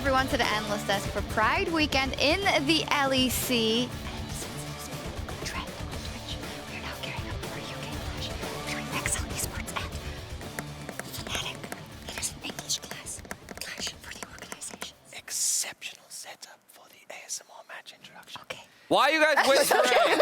everyone to the Analyst desk for Pride Weekend in the LEC. Trend on Twitch. We are now gearing up for a UK Clash between Excel Esports and Fnatic. It is an English class Clash for the organization. Exceptional setup for the ASMR match introduction. Okay. Why are you guys whispering?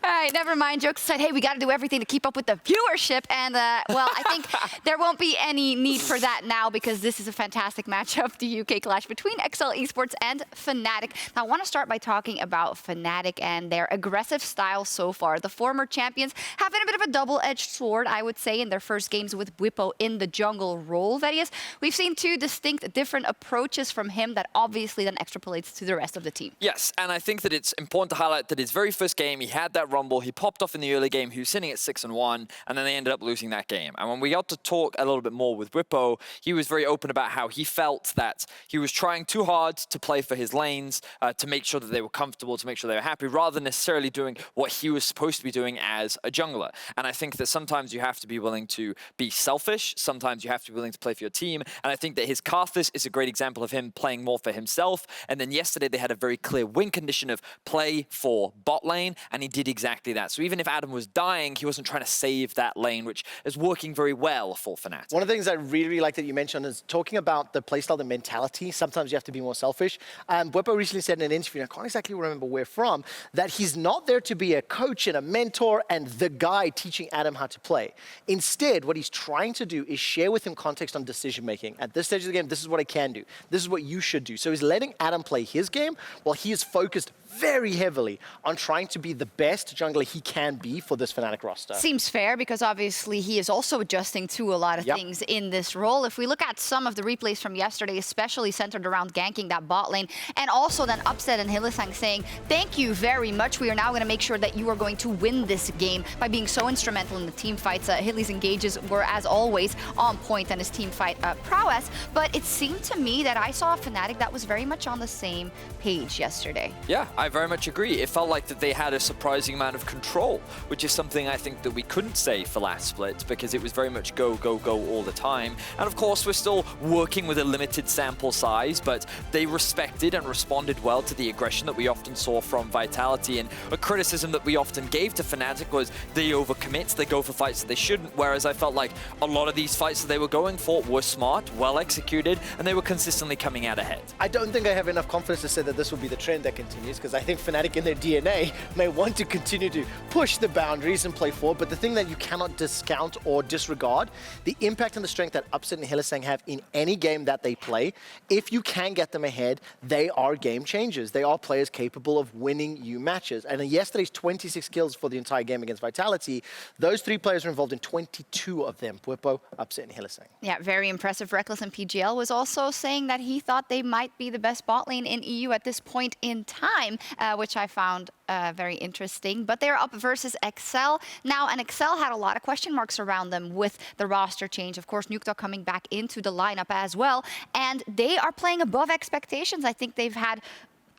All right, never mind. Sjokz said, hey, we got to do everything to keep up with the viewership. And, well, I think there won't be any need for that now because this is a fantastic matchup, the UK Clash between Excel Esports and Fnatic. Now, I want to start by talking about Fnatic and their aggressive style so far. The former champions have been a bit of a double-edged sword, I would say, in their first games with Bwipo in the jungle role. Vedius, we've seen two distinct different approaches from him that obviously then extrapolates to the rest of the team. Yes, and I think that it's important to highlight that his very first game, he had that rumble, he popped off in the early game, he was sitting at 6-1, and then they ended up losing that game. And when we got to talk a little bit more with Bwipo, he was very open about how he felt that he was trying too hard to play for his lanes, to make sure that they were comfortable, to make sure they were happy, rather than necessarily doing what he was supposed to be doing as a jungler. And I think that sometimes you have to be willing to be selfish, sometimes you have to be willing to play for your team, and I think that his Karthus is a great example of him playing more for himself. And then yesterday they had a very clear win condition of play for bot lane, and he did exactly that. So even if Adam was dying, he wasn't trying to save that lane, which is working very well for Fnatic. One of the things I really like that you mentioned is talking about the playstyle, the mentality. Sometimes you have to be more selfish. Bwipo recently said in an interview, and I can't exactly remember where from, that he's not there to be a coach and a mentor and the guy teaching Adam how to play. Instead, what he's trying to do is share with him context on decision making. At this stage of the game, this is what I can do. This is what you should do. So he's letting Adam play his game while he is focused very heavily on trying to be the best jungler he can be for this Fnatic roster. Seems fair because obviously he is also adjusting to a lot of things in this role. If we look at some of the replays from yesterday, especially centered around ganking that bot lane, and also then Upset and Hylissang saying, thank you very much. We are now going to make sure that you are going to win this game by being so instrumental in the team fights. Hilly's engages were, as always, on point and his team fight prowess. But it seemed to me that I saw a Fnatic that was very much on the same page yesterday. Yeah, I very much agree. It felt like that they had a surprising amount of control, which is something I think that we couldn't say for last split because it was very much go, go, go all the time. And of course, we're still working with a limited sample size, but they respected and responded well to the aggression that we often saw from Vitality. And a criticism that we often gave to Fnatic was they overcommit, they go for fights that they shouldn't, whereas I felt like a lot of these fights that they were going for were smart, well executed, and they were consistently coming out ahead. I don't think I have enough confidence to say that this will be the trend that continues, because I think Fnatic in their DNA may want to continue to push the boundaries and play forward, but the thing that you cannot discount or disregard, the impact and the strength that Upset and Hylissang have in any game that they play. If you can get them ahead, they are game changers. They are players capable of winning you matches. And in yesterday's 26 kills for the entire game against Vitality, those three players were involved in 22 of them, Bwipo, Upset, and Hylissang. Yeah, very impressive. Reckless and PGL was also saying that he thought they might be the best bot lane in EU at this point in time, which I found very interesting. But they're up versus Excel now, and Excel had a lot of question marks around them with the roster change. Of course, Nukeduck coming back into the lineup as well, and they are playing above expectations. I think they've had,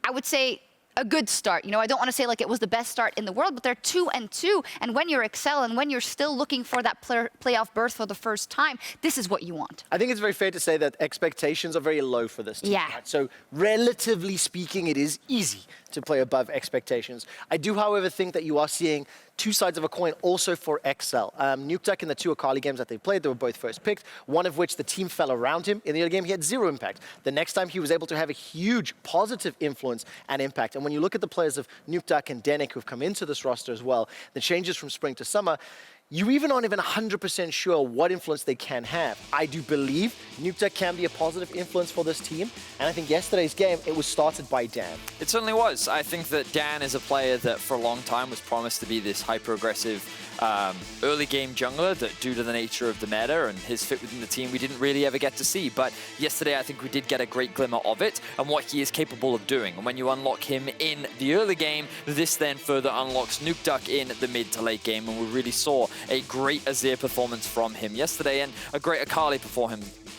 I would say, a good start. You know, I don't want to say like it was the best start in the world, but they're 2-2. And when you're Excel and when you're still looking for that playoff berth for the first time, this is what you want. I think it's very fair to say that expectations are very low for this team. Yeah. Right? So relatively speaking, it is easy to play above expectations. I do, however, think that you are seeing two sides of a coin also for Excel. Nukeduck in the two Akali games that they played, they were both first picked, one of which the team fell around him. In the other game, he had zero impact. The next time, he was able to have a huge positive influence and impact. And when you look at the players of Nukeduck and Denyk who've come into this roster as well, the changes from spring to summer, you even aren't even 100% sure what influence they can have. I do believe Nukeduck can be a positive influence for this team, and I think yesterday's game, it was started by Dan. It certainly was. I think that Dan is a player that for a long time was promised to be this hyper-aggressive early game jungler that, due to the nature of the meta and his fit within the team, we didn't really ever get to see. But yesterday, I think we did get a great glimmer of it and what he is capable of doing. And when you unlock him in the early game, this then further unlocks Nukeduck in the mid to late game, and we really saw a great Azir performance from him yesterday and a great Akali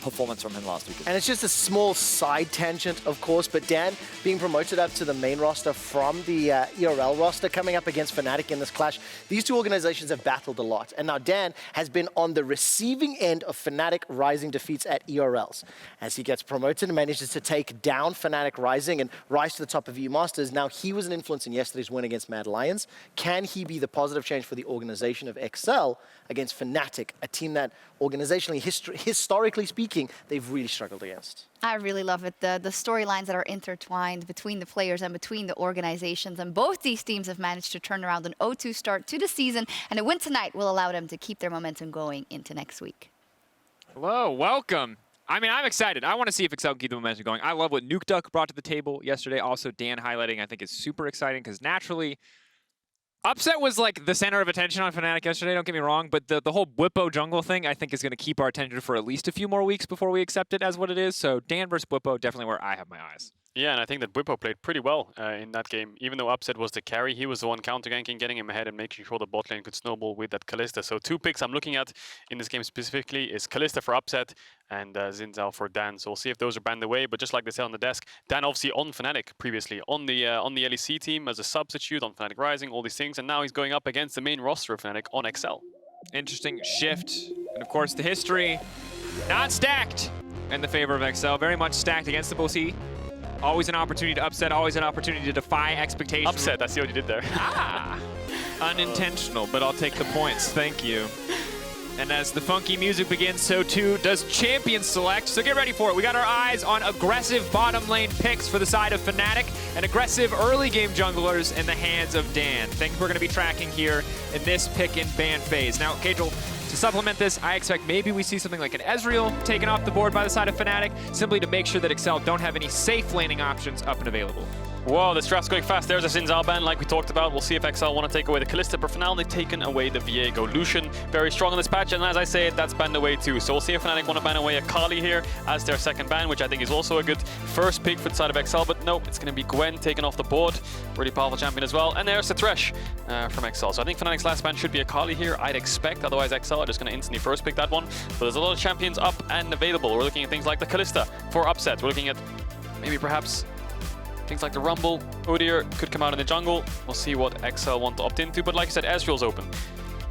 performance from him last week. And it's just a small side tangent, of course, but Dan being promoted up to the main roster from the ERL roster, coming up against Fnatic in this clash. These two organizations have battled a lot, and now Dan has been on the receiving end of Fnatic Rising defeats at ERLs. As he gets promoted and manages to take down Fnatic Rising and rise to the top of EU Masters, now he was an influence in yesterday's win against Mad Lions. Can he be the positive change for the organization of Excel against Fnatic, a team that organizationally, historically speaking, they've really struggled against? I really love it. The storylines that are intertwined between the players and between the organizations. And both these teams have managed to turn around an 0-2 start to the season. And a win tonight will allow them to keep their momentum going into next week. Hello, welcome. I mean, I'm excited. I want to see if Excel can keep the momentum going. I love what Nukeduck brought to the table yesterday. Also, Dan highlighting, I think, is super exciting because naturally, Upset was like the center of attention on Fnatic yesterday, don't get me wrong, but the whole Bwipo jungle thing I think is going to keep our attention for at least a few more weeks before we accept it as what it is. So Dan versus Bwipo, definitely where I have my eyes. Yeah, and I think that Bwipo played pretty well in that game. Even though Upset was the carry, he was the one counter-ganking, getting him ahead and making sure the bot lane could snowball with that Kalista. So 2 picks I'm looking at in this game specifically is Kalista for Upset and Xin Zhao for Dan. So we'll see if those are banned away. But just like they said on the desk, Dan obviously on Fnatic previously, on the LEC team as a substitute, on Fnatic Rising, all these things. And now he's going up against the main roster of Fnatic on Excel. Interesting shift. And of course, the history not stacked in the favor of Excel. Very much stacked against the Bosi. Always an opportunity to upset, always an opportunity to defy expectations. Upset, I see what you did there. Ah, unintentional, but I'll take the points. Thank you. And as the funky music begins, so too does Champion Select. So get ready for it. We got our eyes on aggressive bottom lane picks for the side of Fnatic and aggressive early game junglers in the hands of Dan. Things we're going to be tracking here in this pick and ban phase. Now, Caedrel, to supplement this, I expect maybe we see something like an Ezreal taken off the board by the side of Fnatic, simply to make sure that Excel don't have any safe laning options up and available. Whoa, this draft's going fast. There's a Xin Zhao ban like we talked about. We'll see if Excel want to take away the Kalista, but for now they've taken away the Viego. Lucian, very strong in this patch, and as I say, that's banned away too. So we'll see if Fnatic want to ban away a Kali here as their second ban, which I think is also a good first pick for the side of Excel, but no, it's going to be Gwen taken off the board. Really powerful champion as well. And there's the Thresh from Excel. So I think Fnatic's last ban should be a Kali here, I'd expect. Otherwise, Excel are just going to instantly first pick that one. But there's a lot of champions up and available. We're looking at things like the Kalista for Upset. We're looking at maybe perhaps things like the Rumble. Udyr could come out in the jungle. We'll see what Excel want to opt into. But like I said, Ezreal's open.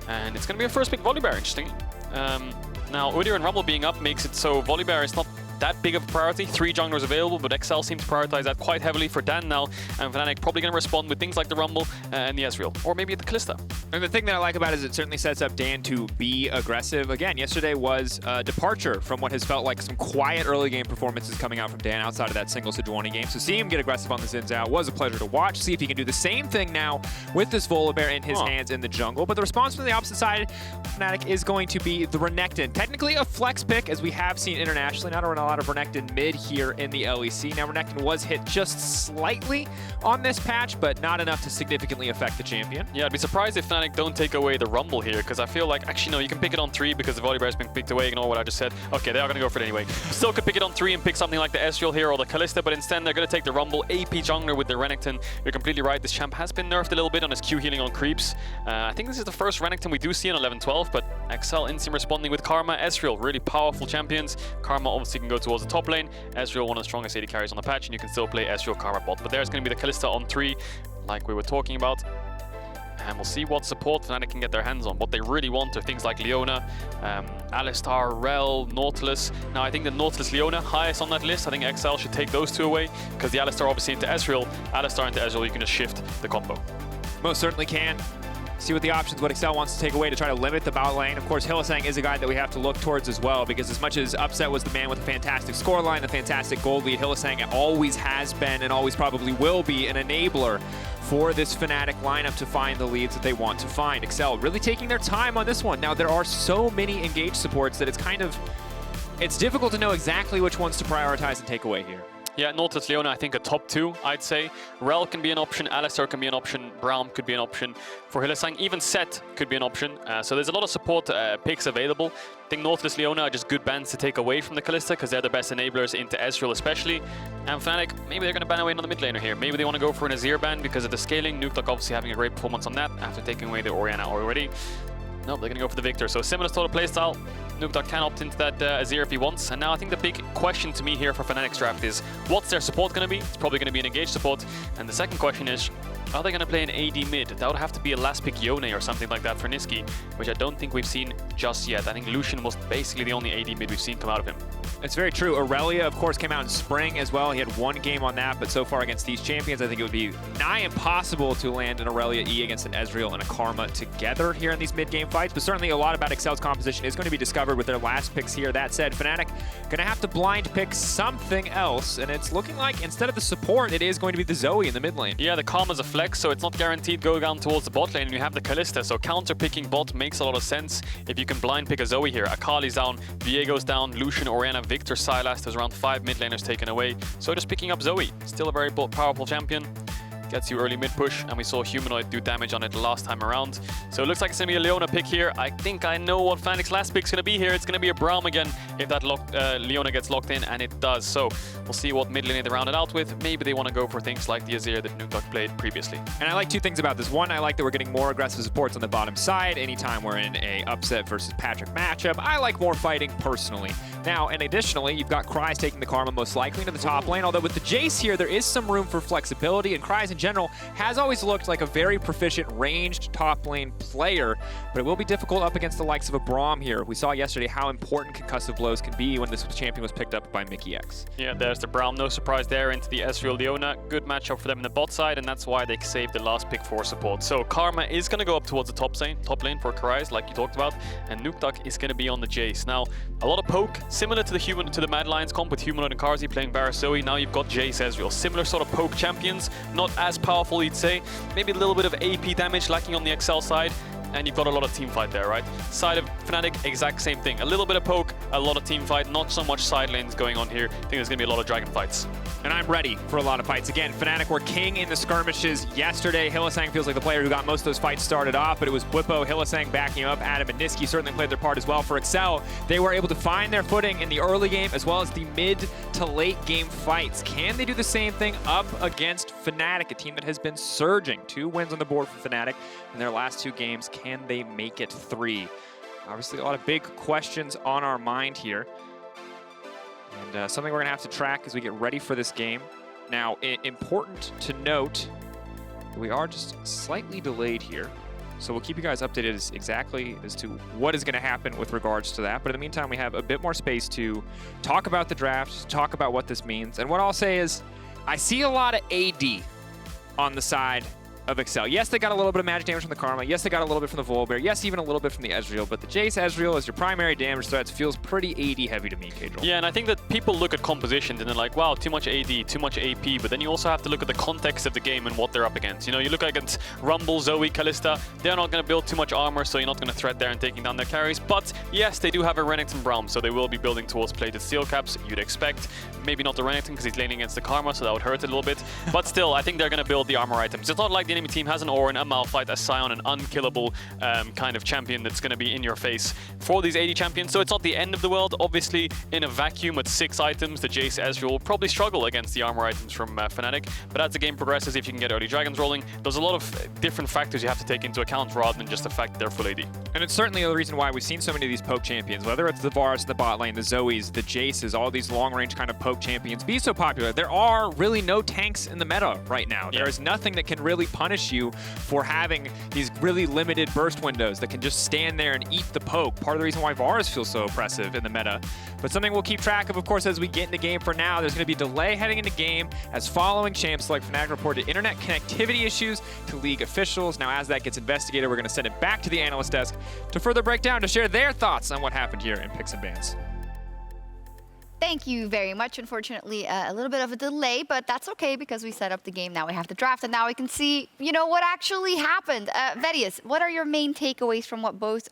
And it's going to be a first pick Volibear, interesting. Now, Udyr and Rumble being up makes it so Volibear is not that big of a priority. 3 junglers available, but Excel seems to prioritize that quite heavily for Dan now. And Fnatic probably going to respond with things like the Rumble and the Ezreal. Or maybe the Kalista. And the thing that I like about it is it certainly sets up Dan to be aggressive. Again, yesterday was a departure from what has felt like some quiet early game performances coming out from Dan outside of that single Sejuani game. So see him get aggressive on the Xin Zhao was a pleasure to watch. See if he can do the same thing now with this Volibear in his hands in the jungle. But the response from the opposite side, Fnatic, is going to be the Renekton. Technically a flex pick, as we have seen internationally. Not a lot of Renekton mid here in the LEC. Now, Renekton was hit just slightly on this patch, but not enough to significantly affect the champion. Yeah, I'd be surprised if Fnatic don't take away the Rumble here, because I feel like, actually, no, you can pick it on 3 because the Volibear has been picked away. Ignore what I just said. Okay, they are going to go for it anyway. Still could pick it on 3 and pick something like the Ezreal here or the Kalista, but instead they're going to take the Rumble AP jungler with the Renekton. You're completely right. This champ has been nerfed a little bit on his Q healing on creeps. I think this is the first Renekton we do see on 11-12, but Excel instantly responding with Karma, Ezreal, really powerful champions. Karma obviously can go towards the top lane. Ezreal, one of the strongest AD carries on the patch, and you can still play Ezreal Karma bot. But there's going to be the Kalista on 3, like we were talking about. And we'll see what support Fnatic can get their hands on. What they really want are things like Leona, Alistar, Rel, Nautilus. Now, I think the Nautilus Leona highest on that list. I think XL should take those 2 away, because the Alistar obviously into Ezreal, Alistar into Ezreal, you can just shift the combo. Most certainly can. See what the options, what Excel wants to take away to try to limit the bot lane. Of course, Hylissang is a guy that we have to look towards as well, because as much as Upset was the man with a fantastic scoreline, a fantastic gold lead, Hylissang always has been and always probably will be an enabler for this Fnatic lineup to find the leads that they want to find. Excel really taking their time on this one. Now, there are so many engaged supports that it's difficult to know exactly which ones to prioritize and take away here. Yeah, Nautilus Leona, I think a top 2, I'd say. Rel can be an option, Alistar can be an option, Braum could be an option. For Hylissang, even Set could be an option. So there's a lot of support picks available. I think Nautilus Leona are just good bans to take away from the Kalista, because they're the best enablers into Ezreal especially. And Fnatic, maybe they're going to ban away another mid laner here. Maybe they want to go for an Azir ban because of the scaling. Nukeduck obviously having a great performance on that after taking away the Orianna already. No, they're going to go for the Victor. So similar sort of playstyle. Nukeduck can opt into that Azir if he wants. And now I think the big question to me here for Fnatic's draft is, what's their support going to be? It's probably going to be an engaged support. And the second question is, are they going to play an AD mid? That would have to be a last pick Yone or something like that for Nisqy, which I don't think we've seen just yet. I think Lucian was basically the only AD mid we've seen come out of him. It's very true. Aurelia, of course, came out in spring as well. He had one game on that, but so far against these champions, I think it would be nigh impossible to land an Aurelia E against an Ezreal and a Karma together here in these mid-game fights. But certainly a lot about Excel's composition is going to be discovered with their last picks here. That said, Fnatic going to have to blind pick something else, and it's looking like instead of the support, it is going to be the Zoe in the mid lane. Yeah, the Karma's a flex, so it's not guaranteed go down towards the bot lane, and you have the Kalista, so counter-picking bot makes a lot of sense if you can blind pick a Zoe here. Akali's down, Viego's down, Lucian, Orianna, Victor, Sylas. There's around 5 mid laners taken away. So just picking up Zoe. Still a very powerful champion. Gets you early mid push, and we saw Humanoid do damage on it last time around. So it looks like it's going to be a Leona pick here. I think I know what Fnatic's last pick's going to be here. It's going to be a Braum again if that Leona gets locked in, and it does. So we'll see what mid lane they round it out with. Maybe they want to go for things like the Azir that Nukeduck played previously. And I like two things about this. One, I like that we're getting more aggressive supports on the bottom side anytime we're in a upset versus Patrik matchup. I like more fighting personally. Now, and additionally, you've got Kryze taking the Karma most likely into the top lane, although with the Jayce here, there is some room for flexibility, and Kryze in general has always looked like a very proficient ranged top lane player, but it will be difficult up against the likes of a Braum here. We saw yesterday how important concussive blows can be when this champion was picked up by Mickey X. Yeah, there's the Braum, no surprise there, into the Ezreal Leona. Good matchup for them in the bot side, and that's why they saved the last pick for support. So Karma is going to go up towards the top lane for Kryze, like you talked about, and Nukeduck is going to be on the Jayce. Now, a lot of poke, similar to the Mad Lions comp with Humanoid and Carzzy playing Varus Zoe. Now you've got Jayce Ezreal. Similar sort of poke champions, not as powerful, you'd say. Maybe a little bit of AP damage lacking on the Excel side, and you've got a lot of team fight there, right? Side of Fnatic, exact same thing. A little bit of poke, a lot of team fight, not so much side lanes going on here. I think there's going to be a lot of dragon fights. And I'm ready for a lot of fights. Again, Fnatic were king in the skirmishes yesterday. Hylissang feels like the player who got most of those fights started off, but it was Bwipo, Hylissang backing up. Adam and Nisqy certainly played their part as well. For Excel, they were able to find their footing in the early game as well as the mid to late game fights. Can they do the same thing up against Fnatic, a team that has been surging? 2 wins on the board for Fnatic in their last 2 games. Can they make it 3? Obviously, a lot of big questions on our mind here. And something we're going to have to track as we get ready for this game. Now, important to note, we are just slightly delayed here. So we'll keep you guys updated exactly as to what is going to happen with regards to that. But in the meantime, we have a bit more space to talk about the draft, talk about what this means. And what I'll say is, I see a lot of AD on the side of Excel. Yes, they got a little bit of magic damage from the Karma. Yes, they got a little bit from the Volibear. Yes, even a little bit from the Ezreal. But the Jayce Ezreal as your primary damage threats feels pretty AD heavy to me, Caedrel. Yeah, and I think that people look at compositions and they're like, wow, too much AD, too much AP. But then you also have to look at the context of the game and what they're up against. You know, you look against Rumble, Zoe, Kalista. They're not going to build too much armor, so you're not going to threat there and taking down their carries. But yes, they do have a Renekton Braum, so they will be building towards plated steel caps. You'd expect. Maybe not the Renekton because he's laning against the Karma, so that would hurt a little bit. But still, I think they're going to build the armor items. It's not like the enemy team has an Orin, a Malphite, a Sion, an unkillable kind of champion that's going to be in your face for these AD champions. So it's not the end of the world. Obviously, in a vacuum with 6 items, the Jayce Ezreal will probably struggle against the armor items from Fnatic. But as the game progresses, if you can get early dragons rolling, there's a lot of different factors you have to take into account rather than just the fact that they're full AD. And it's certainly the reason why we've seen so many of these poke champions, whether it's the Varus, the bot lane, the Zoes, the Jayces, all these long-range kind of poke champions be so popular. There are really no tanks in the meta right now. Yeah. There is nothing that can really punish you for having these really limited burst windows that can just stand there and eat the poke. Part of the reason why Varus feels so oppressive in the meta. But something we'll keep track of course, as we get into game. For now, there's going to be a delay heading into game as following champs like Fnatic reported internet connectivity issues to league officials. Now, as that gets investigated, we're going to send it back to the analyst desk to further break down, to share their thoughts on what happened here in Picks and Bans. Thank you very much. Unfortunately, a little bit of a delay, but that's okay because we set up the game. Now we have the draft, and now we can see, you know, what actually happened. Vedius, what are your main takeaways from what both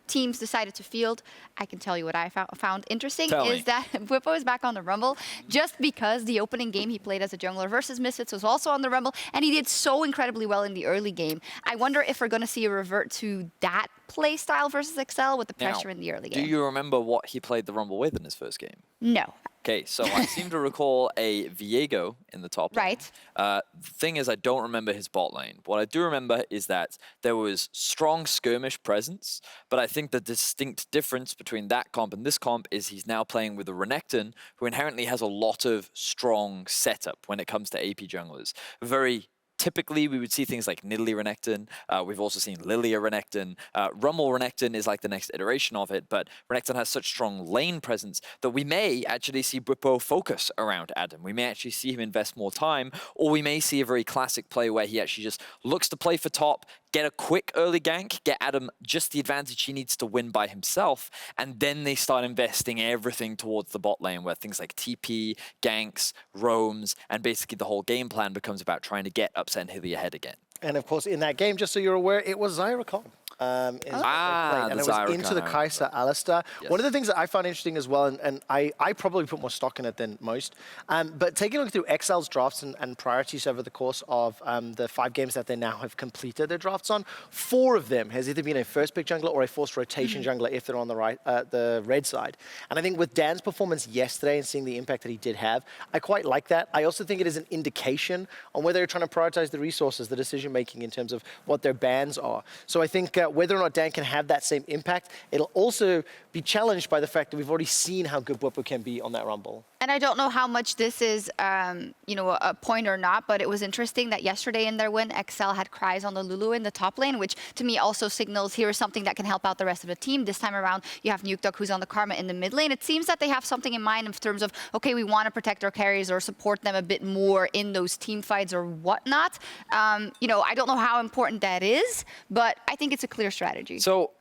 teams decided to field? I can tell you what I found interesting is that Bwipo is back on the Rumble just because the opening game he played as a jungler versus Misfits was also on the Rumble, and he did so incredibly well in the early game. I wonder if we're going to see a revert to that play style versus Excel with the pressure in the early game. Do you remember what he played the Rumble with in his first game? No. Okay, so I seem to recall a Viego in the top lane. Right. The thing is, I don't remember his bot lane. What I do remember is that there was strong skirmish presence, but I think the distinct difference between that comp and this comp is he's now playing with a Renekton, who inherently has a lot of strong setup when it comes to AP junglers. Very typically, we would see things like Nidalee Renekton. We've also seen Lilia Renekton. Rumble Renekton is like the next iteration of it, but Renekton has such strong lane presence that we may actually see Bwipo focus around Adam. We may actually see him invest more time, or we may see a very classic play where he actually just looks to play for top, get a quick early gank, get Adam just the advantage he needs to win by himself, and then they start investing everything towards the bot lane where things like TP, ganks, roams, and basically the whole game plan becomes about trying to get upset and Hilly ahead again. And of course, in that game, just so you're aware, it was Zyracon. And it was into the Kryze Alistair. Yes. One of the things that I found interesting as well, and I probably put more stock in it than most, but taking a look through Excel's drafts and priorities over the course of the 5 games that they now have completed their drafts on, 4 of them has either been a first pick jungler or a forced rotation jungler if they're on the red side. And I think with Dan's performance yesterday and seeing the impact that he did have, I quite like that. I also think it is an indication on whether they're trying to prioritize the resources, the decision making in terms of what their bans are. So I think whether or not Dan can have that same impact, it'll also be challenged by the fact that we've already seen how good Bwipo can be on that Rumble. And I don't know how much this is, a point or not, but it was interesting that yesterday in their win, Excel had Kryze on the Lulu in the top lane, which to me also signals here is something that can help out the rest of the team. This time around, you have Nukeduck who's on the Karma in the mid lane. It seems that they have something in mind in terms of, okay, we want to protect our carries or support them a bit more in those team fights or whatnot. I don't know how important that is, but I think it's a clear strategy. So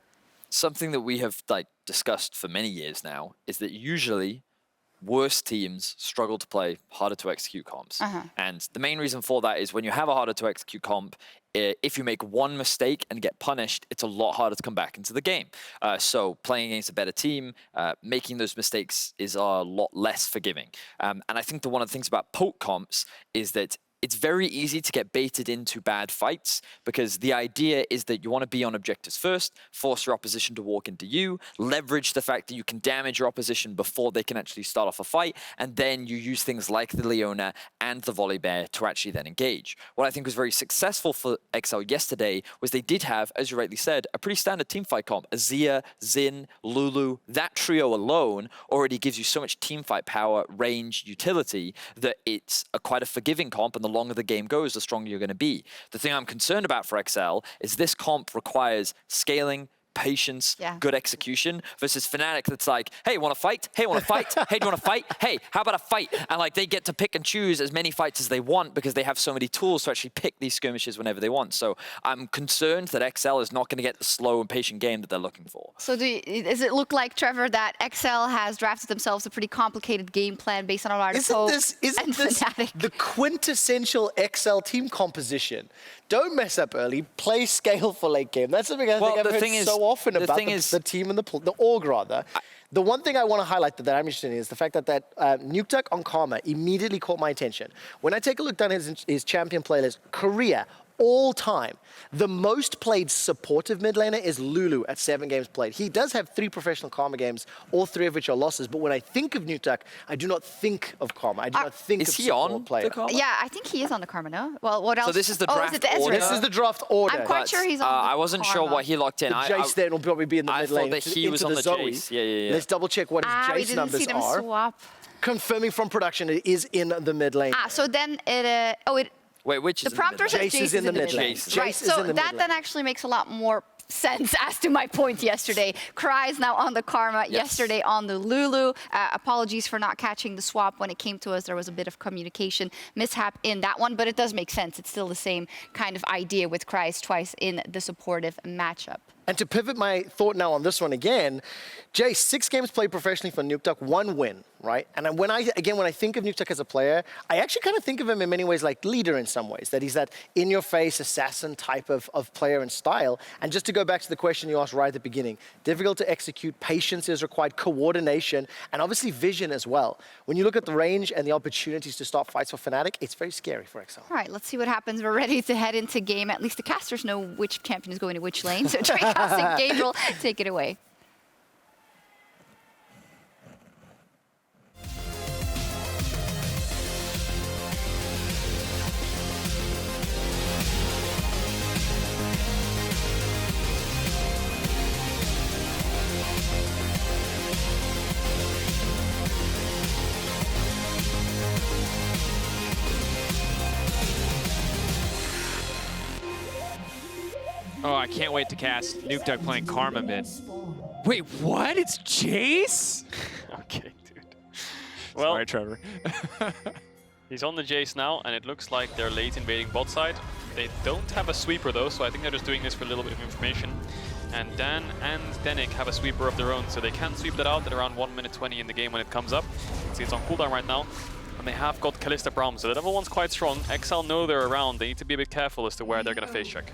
something that we have discussed for many years now is that usually worse teams struggle to play harder to execute comps. And the main reason for that is when you have a harder to execute comp, if you make one mistake and get punished, it's a lot harder to come back into the game. So playing against a better team, making those mistakes is a lot less forgiving. And I think that one of the things about poke comps is that it's very easy to get baited into bad fights because the idea is that you want to be on objectives first, force your opposition to walk into you, leverage the fact that you can damage your opposition before they can actually start off a fight, and then you use things like the Leona and the Volibear to actually then engage. What I think was very successful for Excel yesterday was they did have, as you rightly said, a pretty standard teamfight comp. Azir, Xin, Lulu, that trio alone already gives you so much teamfight power, range, utility that it's quite a forgiving comp, and the longer the game goes, the stronger you're going to be. The thing I'm concerned about for Excel is this comp requires scaling, patience, good execution, versus Fnatic that's like, hey, want to fight? Hey, want to fight? Hey, do you want to fight? Hey, how about a fight? And they get to pick and choose as many fights as they want because they have so many tools to actually pick these skirmishes whenever they want. So I'm concerned that Excel is not going to get the slow and patient game that they're looking for. So does it look like, Trevor, that Excel has drafted themselves a pretty complicated game plan based on a lot of poke and Fnatic? The quintessential Excel team composition? Don't mess up early. Play scale for late game. That's something I think I've heard so often about the team and the org, rather. The one thing I want to highlight that I'm interested in is the fact that Nukeduck on Karma immediately caught my attention. When I take a look down his champion playlist, career, all time, the most played supportive mid laner is Lulu at 7 games played. He does have 3 professional Karma games, all 3 of which are losses. But when I think of Nukeduck, I do not think of Karma. I do not think of support player. Yeah, I think he is on the Karma, no? Well, what else? So this is the draft order. This is the draft order. I'm quite sure he's on the I wasn't Karma. sure what he locked in. The Jayce then will probably be in the mid lane. I thought that he was on the Jayce. Yeah. Let's double check what his Jayce numbers see them are. Swap. Confirming from production, it is in the mid lane. So then Wait, which is the prompter says Jayce is in the mid lane. Right, so that then actually makes a lot more sense as to my point yesterday. Kryze now on the Karma, yesterday on the Lulu. Apologies for not catching the swap when it came to us. There was a bit of communication mishap in that one, but it does make sense. It's still the same kind of idea with Kryze twice in the supportive matchup. And to pivot my thought now on this one again, Jayce, 6 games played professionally for Nukeduck, 1 win, right? And when I think of Nukeduck as a player, I actually kind of think of him in many ways like leader in some ways, that he's that in-your-face assassin type of player and style. And just to go back to the question you asked right at the beginning, difficult to execute, patience is required, coordination, and obviously vision as well. When you look at the range and the opportunities to start fights for Fnatic, it's very scary for Excel. All right, let's see what happens. We're ready to head into game. At least the casters know which champion is going to which lane. So Caedrel, take it away. Oh, I can't wait to cast Nukeduck playing Karma mid. Wait, what? It's Jayce? Okay, dude. Well, sorry, Trevor. he's on the Jayce now, and it looks like they're late invading bot side. They don't have a sweeper though, so I think they're just doing this for a little bit of information. And Dan and Denyk have a sweeper of their own, so they can sweep that out at around 1 minute 20 in the game when it comes up. You can see it's on cooldown right now. And they have got Kalista Braum, so the level 1's quite strong. Excel know they're around. They need to be a bit careful as to where they're going to face check.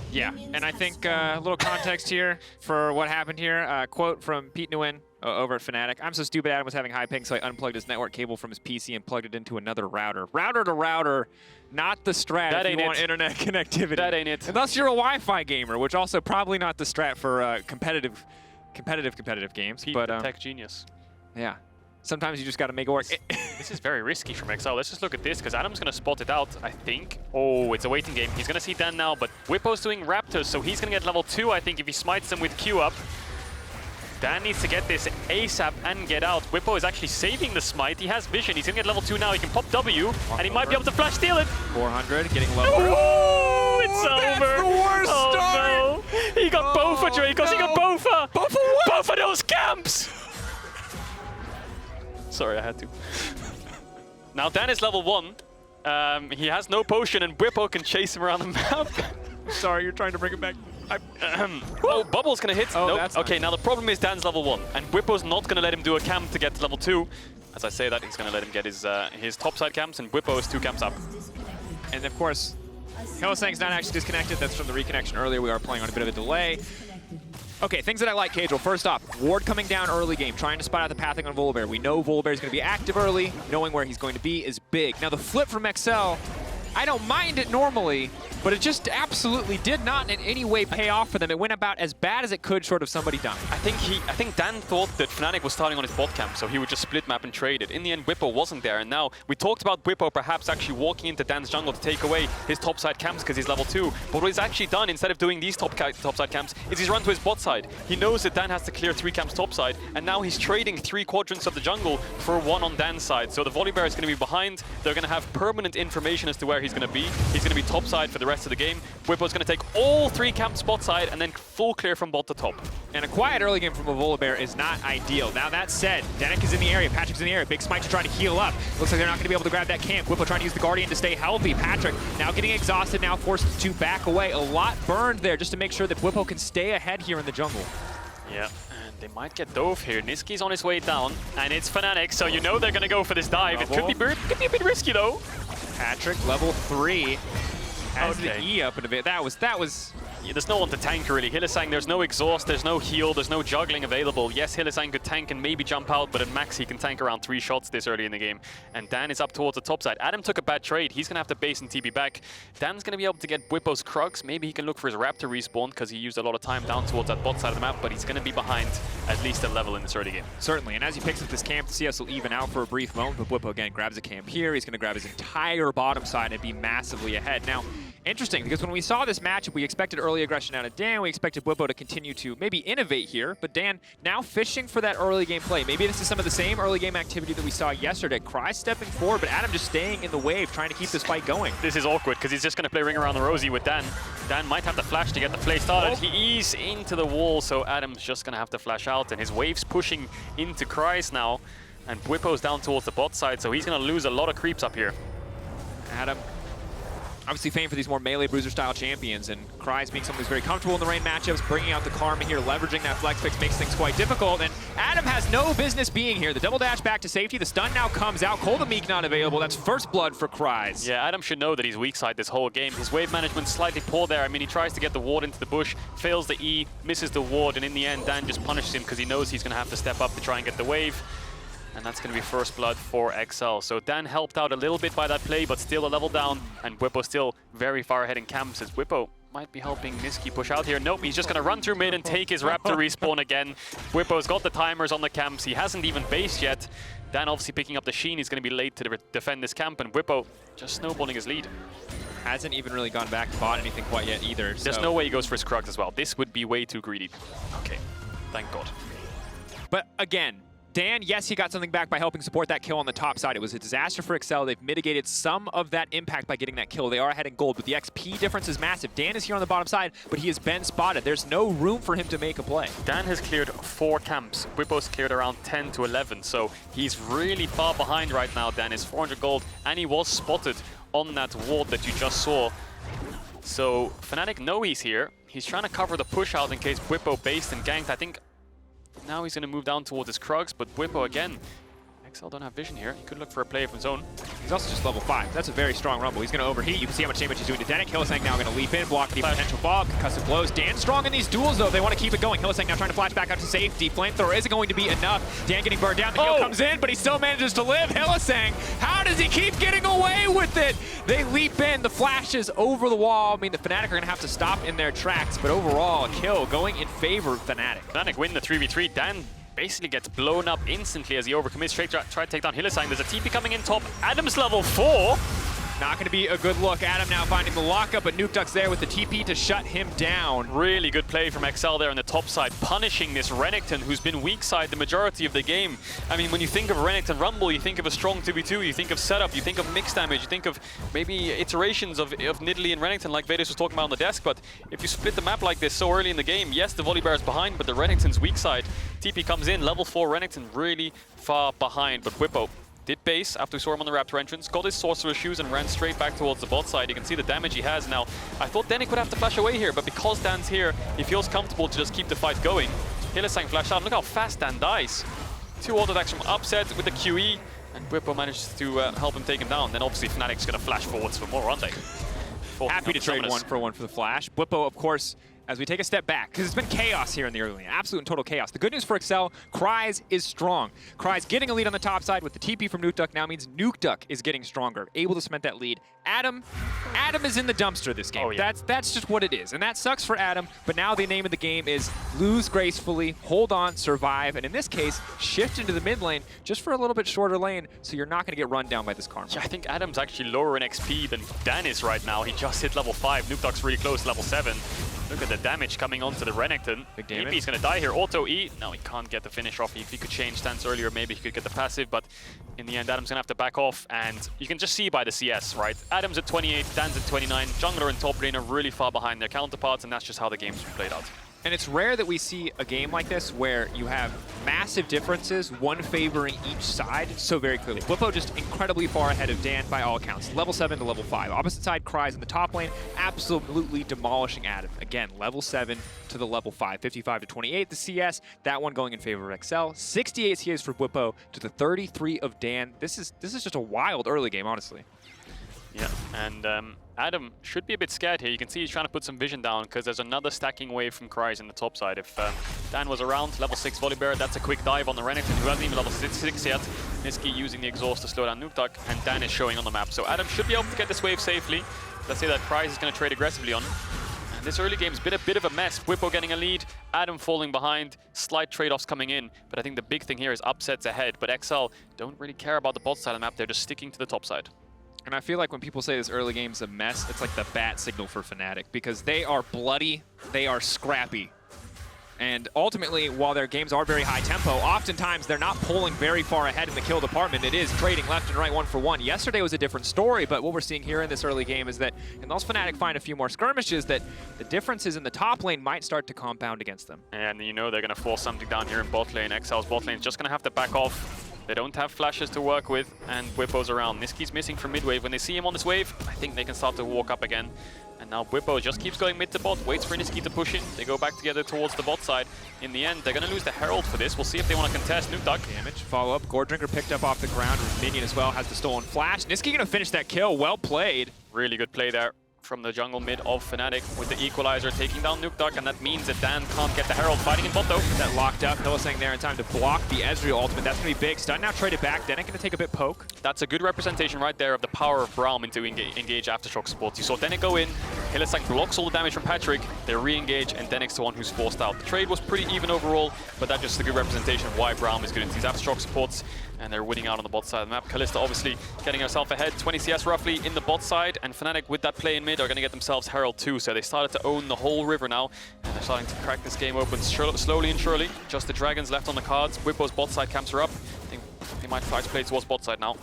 Yeah, and I think a little context here for what happened here. Quote from Pete Nguyen over at Fnatic. "I'm so stupid Adam was having high ping, so I unplugged his network cable from his PC and plugged it into another router. Router to router, not the strat That if you ain't want it. internet connectivity. That ain't it. Unless you're a Wi-Fi gamer, which also probably not the strat for competitive games. Pete, but the tech genius. yeah, sometimes you just got to make it work. This is very risky from Excel. Let's just look at this, because Adam's going to spot it out, I think. Oh, it's a waiting game. He's going to see Dan now, but Bwipo's doing Raptors, so he's going to get level 2, I think, if he smites them with Q up. Dan needs to get this ASAP and get out. Bwipo is actually saving the smite. He has vision. He's going to get level 2 now. He can pop W, and he might be able to flash steal it. 400, getting lower. Oh, it's that's over. the worst oh, start. No. He got Bofa, Drakos. He got Bofa. Bofa what? Bofa those camps. Sorry, I had to. Now Dan is level 1. He has no potion, and Bwipo can chase him around the map. Sorry, you're trying to bring it back. Oh, Bubble's gonna hit. Oh, nope. that's Okay, nice. now the problem is Dan's level 1, and Bwipo's not gonna let him do a camp to get to level 2. As I say that, he's gonna let him get his topside camps, and Bwipo is 2 camps up. And of course, Hylissang's not actually disconnected. That's from the reconnection earlier. We are playing on a bit of a delay. Okay, things that I like, Caedrel. First off, ward coming down early game, trying to spot out the pathing on Volibear. We know Volibear is going to be active early. Knowing where he's going to be is big. Now the flip from Excel, I don't mind it normally, but it just absolutely did not in any way pay off for them. It went about as bad as it could, short of somebody dying. I think Dan thought that Fnatic was starting on his bot camp, so he would just split map and trade it. In the end, Bwipo wasn't there, and now we talked about Bwipo perhaps actually walking into Dan's jungle to take away his topside camps because he's level 2. But what he's actually done, instead of doing these topside camps, is he's run to his bot side. He knows that Dan has to clear 3 camps topside, and now he's trading 3 quadrants of the jungle for 1 on Dan's side. So the Volibear is going to be behind. They're going to have permanent information as to where he's going to be. He's going to be topside for the rest of the game. Bwipo's going to take all 3 camps bot side and then full clear from bot to top. And a quiet early game from a Volibear is not ideal. Now that said, Denyk is in the area, Patrik's in the area, big smite to try to heal up. Looks like they're not going to be able to grab that camp. Bwipo trying to use the Guardian to stay healthy. Patrik now getting exhausted, now forced to back away. A lot burned there just to make sure that Bwipo can stay ahead here in the jungle. Yeah, and they might get dove here. Nisqy's on his way down, and it's Fnatic, so you know they're going to go for this dive. It could be a bit risky though. Patrik, level 3. Has the Okay. E up in a bit. That was. Yeah, there's no one to tank really. Hylissang, there's no exhaust, there's no heal, there's no juggling available. Yes, Hylissang could tank and maybe jump out, but at max he can tank around 3 shots this early in the game. And Dan is up towards the top side. Adam took a bad trade. He's going to have to base and TP back. Dan's going to be able to get Bwipo's Krugs. Maybe he can look for his Raptor respawn because he used a lot of time down towards that bot side of the map, but he's going to be behind at least a level in this early game. Certainly, and as he picks up this camp, the CS will even out for a brief moment, but Bwipo again grabs a camp here. He's going to grab his entire bottom side and be massively ahead. Now, interesting, because when we saw this matchup, we expected early aggression out of Dan. We expected Bwipo to continue to maybe innovate here, but Dan now fishing for that early game play. Maybe this is some of the same early game activity that we saw yesterday. Kryze stepping forward, but Adam just staying in the wave, trying to keep this fight going. This is awkward because he's just going to play Ring Around the Rosie with Dan. Dan might have to flash to get the play started. He is into the wall, so Adam's just going to have to flash out, and his wave's pushing into Kryze now, and Bwipo's down towards the bot side, so he's going to lose a lot of creeps up here. Adam, obviously famed for these more melee bruiser-style champions, and Kryze being someone who's very comfortable in the rain matchups, bringing out the Karma here, leveraging that flex fix makes things quite difficult, and Adam has no business being here. The double dash back to safety, the stun now comes out, Cold and Meek not available, that's first blood for Kryze. Yeah, Adam should know that he's weak side this whole game. His wave management's slightly poor there. I mean, he tries to get the ward into the bush, fails the E, misses the ward, and in the end, Dan just punishes him because he knows he's going to have to step up to try and get the wave. And that's going to be first blood for Excel. So Dan helped out a little bit by that play, but still a level down. And Bwipo still very far ahead in camps, as Bwipo might be helping Nisqy push out here. Nope, he's just going to run through mid and take his Raptor respawn again. Bwipo's got the timers on the camps. He hasn't even based yet. Dan obviously picking up the Sheen. He's going to be late to defend this camp, and Bwipo just snowballing his lead. Hasn't even really gone back to bot anything quite yet either. There's no way he goes for his Krugs as well. This would be way too greedy. Okay, thank God. But again, Dan, yes, he got something back by helping support that kill on the top side. It was a disaster for Excel. They've mitigated some of that impact by getting that kill. They are ahead in gold, but the XP difference is massive. Dan is here on the bottom side, but he has been spotted. There's no room for him to make a play. Dan has cleared 4 camps. Bwipo's cleared around 10 to 11, so he's really far behind right now. Dan is 400 gold, and he was spotted on that ward that you just saw. So Fnatic know he's here. He's trying to cover the push out in case Bwipo based and ganked. I think now he's going to move down towards his Kryze, but Bwipo again. Excel don't have vision here. He could look for a play from his own. He's also just level 5. That's a very strong rumble. He's going to overheat. You can see how much damage he's doing to Denyk. Hylissang now going to leap in, block the potential fall. Concussive blows. Dan strong in these duels, though. They want to keep it going. Hylissang now trying to flash back out to safety. Flamethrower isn't going to be enough. Dan getting burned down. The heal comes in, but he still manages to live. Hylissang, how does he keep getting away with it? They leap in. The flashes over the wall. I mean, the Fnatic are going to have to stop in their tracks, but overall, a kill going in favor of Fnatic. Fnatic win the 3v3. Dan basically gets blown up instantly as he overcommits. Straight try to take down Hylissang. There's a TP coming in top. Adam's level 4. Not going to be a good look. Adam now finding the lockup, but Nukeduck's there with the TP to shut him down. Really good play from Excel there on the top side, punishing this Renekton, who's been weak side the majority of the game. I mean, when you think of Renekton Rumble, you think of a strong 2v2, you think of setup, you think of mixed damage, you think of maybe iterations of Nidalee and Renekton like Vedius was talking about on the desk, but if you split the map like this so early in the game, yes, the Volibear is behind, but the Renekton's weak side. TP comes in, level 4 Renekton really far behind, but Bwipo did base after we saw him on the Raptor entrance, got his Sorcerer's Shoes and ran straight back towards the bot side. You can see the damage he has now. I thought Denyk would have to flash away here, but because Dan's here, he feels comfortable to just keep the fight going. Hylissang flashed out. Look how fast Dan dies. 2 auto attacks from upset with the QE, and Bwipo manages to help him take him down. Then obviously Fnatic's going to flash forwards for more, aren't they? Happy to trade one for the flash. Bwipo, of course, as we take a step back, because it's been chaos here in the early lane, absolute and total chaos. The good news for Excel, Kryze is strong. Kryze getting a lead on the top side with the TP from Nukeduck now means Nukeduck is getting stronger, able to cement that lead. Adam is in the dumpster this game. Oh, yeah. That's just what it is, and that sucks for Adam, but now the name of the game is lose gracefully, hold on, survive, and in this case, shift into the mid lane just for a little bit shorter lane, so you're not going to get run down by this Karma. Yeah, I think Adam's actually lower in XP than Dan is right now. He just hit level 5. Nukeduck's really close, level 7. Look at the damage coming onto the Renekton. Big damage. He's gonna die here. Auto E. No, he can't get the finish off. If he could change stance earlier, maybe he could get the passive, but in the end, Adam's gonna have to back off, and you can just see by the CS, right? Adam's at 28, Dan's at 29. Jungler and top lane are really far behind their counterparts, and that's just how the game's been played out. And it's rare that we see a game like this where you have massive differences, one favoring each side so very clearly. Bwipo just incredibly far ahead of Dan by all accounts. Level 7 to level 5. Opposite side, Kryze in the top lane, absolutely demolishing Adam. Again, level 7 to the level 5. 55 to 28 the CS, that one going in favor of Excel. 68 CS for Bwipo to the 33 of Dan. This is just a wild early game, honestly. Yeah, and Adam should be a bit scared here. You can see he's trying to put some vision down because there's another stacking wave from Kryze in the top side. If Dan was around, level 6 Volibear, that's a quick dive on the Renekton, who hasn't even level 6 yet. Nisqy using the exhaust to slow down Nukeduck, and Dan is showing on the map. So Adam should be able to get this wave safely. Let's say that Kryze is going to trade aggressively on him. And this early game's been a bit of a mess. Bwipo getting a lead, Adam falling behind, slight trade-offs coming in. But I think the big thing here is upsets ahead. But Excel don't really care about the bot side of the map. They're just sticking to the top side. And I feel like when people say this early game's a mess, it's like the bat signal for Fnatic, because they are bloody, they are scrappy. And ultimately, while their games are very high tempo, oftentimes they're not pulling very far ahead in the kill department. It is trading left and right, 1-for-1. Yesterday was a different story, but what we're seeing here in this early game is that unless Fnatic find a few more skirmishes, that the differences in the top lane might start to compound against them. And you know they're going to force something down here in bot lane. Excel's bot lane is just going to have to back off. They don't have flashes to work with, and Bwipo's around. Nisqy's missing from mid-wave. When they see him on this wave, I think they can start to walk up again. And now Bwipo just keeps going mid to bot, waits for Nisqy to push in. They go back together towards the bot side. In the end, they're going to lose the Herald for this. We'll see if they want to contest. Nukeduck. Damage, follow-up. Goredrinker picked up off the ground. Minion as well has the stolen flash. Nisqy going to finish that kill. Well played. Really good play there from the jungle mid of Fnatic with the equalizer taking down Nukeduck, and that means that Dan can't get the Herald fighting in bot though. That locked up. Hylissang there in time to block the Ezreal ultimate. That's going to be big. Stun now traded back. Denyk going to take a bit poke. That's a good representation right there of the power of Braum into engage Aftershock supports. You saw Denyk go in, Hylissang blocks all the damage from Patrik, they re-engage, and Denyk's the one who's forced out. The trade was pretty even overall, but that's just a good representation of why Braum is good into these Aftershock supports. and they're winning out on the bot side of the map. Kalista obviously getting herself ahead, 20 CS roughly in the bot side, and Fnatic with that play in mid are going to get themselves Herald too. So they started to own the whole river now, and they're starting to crack this game open slowly and surely. Just the dragons left on the cards. Bwipo's bot side camps are up. I think they might try to play towards bot side now.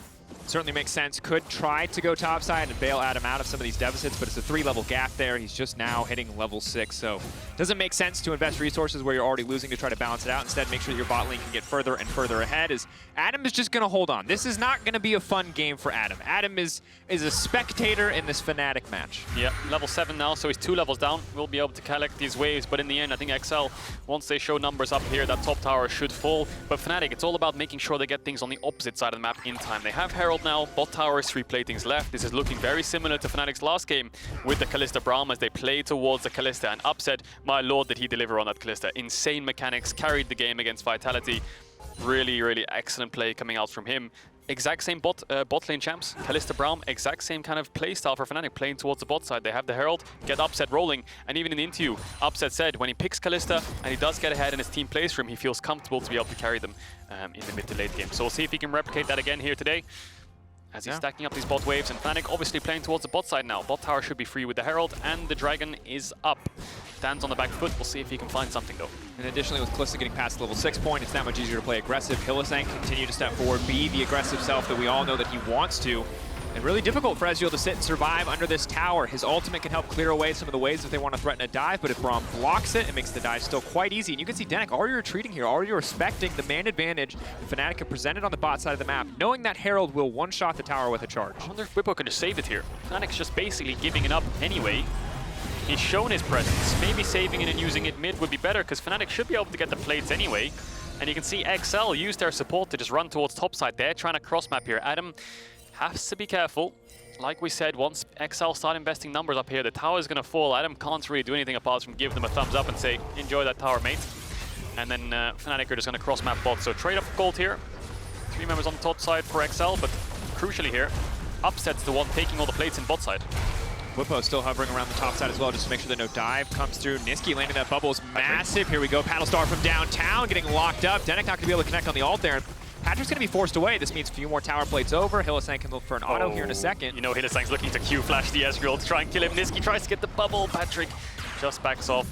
Certainly makes sense. Could try to go topside and bail Adam out of some of these deficits, but it's a 3-level gap there. He's just now hitting level 6, so doesn't make sense to invest resources where you're already losing to try to balance it out. Instead, make sure that your bot lane can get further and further ahead. As Adam is just going to hold on. This is not going to be a fun game for Adam. Adam is a spectator in this Fnatic match. Yeah, level 7 now, so he's 2 levels down. We'll be able to collect these waves, but in the end, I think Excel, once they show numbers up here, that top tower should fall. But Fnatic, it's all about making sure they get things on the opposite side of the map in time. They have Herald now, bot tower, 3 platings left. This is looking very similar to Fnatic's last game with the Kalista Braum as they play towards the Kalista, and Upset, my lord, did he deliver on that Kalista. Insane mechanics, carried the game against Vitality. Really, really excellent play coming out from him. Exact same bot lane champs, Kalista Braum, exact same kind of play style for Fnatic, playing towards the bot side. They have the Herald, get Upset rolling, and even in the interview, Upset said when he picks Kalista and he does get ahead and his team plays for him, he feels comfortable to be able to carry them in the mid to late game. So we'll see if he can replicate that again here today, as he's stacking up these bot waves, and Fnatic obviously playing towards the bot side now. Bot tower should be free with the Herald, and the Dragon is up. Stands on the back foot. We'll see if he can find something though. And additionally, with Kalista getting past level 6 point, it's that much easier to play aggressive. Hylissang continue to step forward, be the aggressive self that we all know that he wants to. And really difficult for Ezreal to sit and survive under this tower. His ultimate can help clear away some of the waves if they want to threaten a dive, but if Braum blocks it, it makes the dive still quite easy. And you can see Denyk already retreating here, already respecting the man advantage that Fnatic have presented on the bot side of the map, knowing that Herald will one-shot the tower with a charge. I wonder if Bwipo can just save it here. Fnatic's just basically giving it up anyway. He's shown his presence. Maybe saving it and using it mid would be better, because Fnatic should be able to get the plates anyway. And you can see Excel use their support to just run towards topside. They're trying to cross-map here. Adam has to be careful. Like we said, once Excel start investing numbers up here, the tower is going to fall. Adam can't really do anything apart from give them a thumbs up and say, enjoy that tower, mate. And then Fnatic are just going to cross-map bot. So trade off gold here. 3 members on the top side for Excel, but crucially here, Upset's the one taking all the plates in bot side. Bwipo still hovering around the top side as well, just to make sure that no dive comes through. Nisqy landing that bubble is massive. Here we go, Paddle Star from downtown getting locked up. Denyk not going to be able to connect on the ult there. Patrik's going to be forced away. This means a few more tower plates over. Hylissang can look for an auto here in a second. You know, Hylissang's looking to Q-flash the Ezreal to try and kill him. Nisqy tries to get the bubble. Patrik just backs off.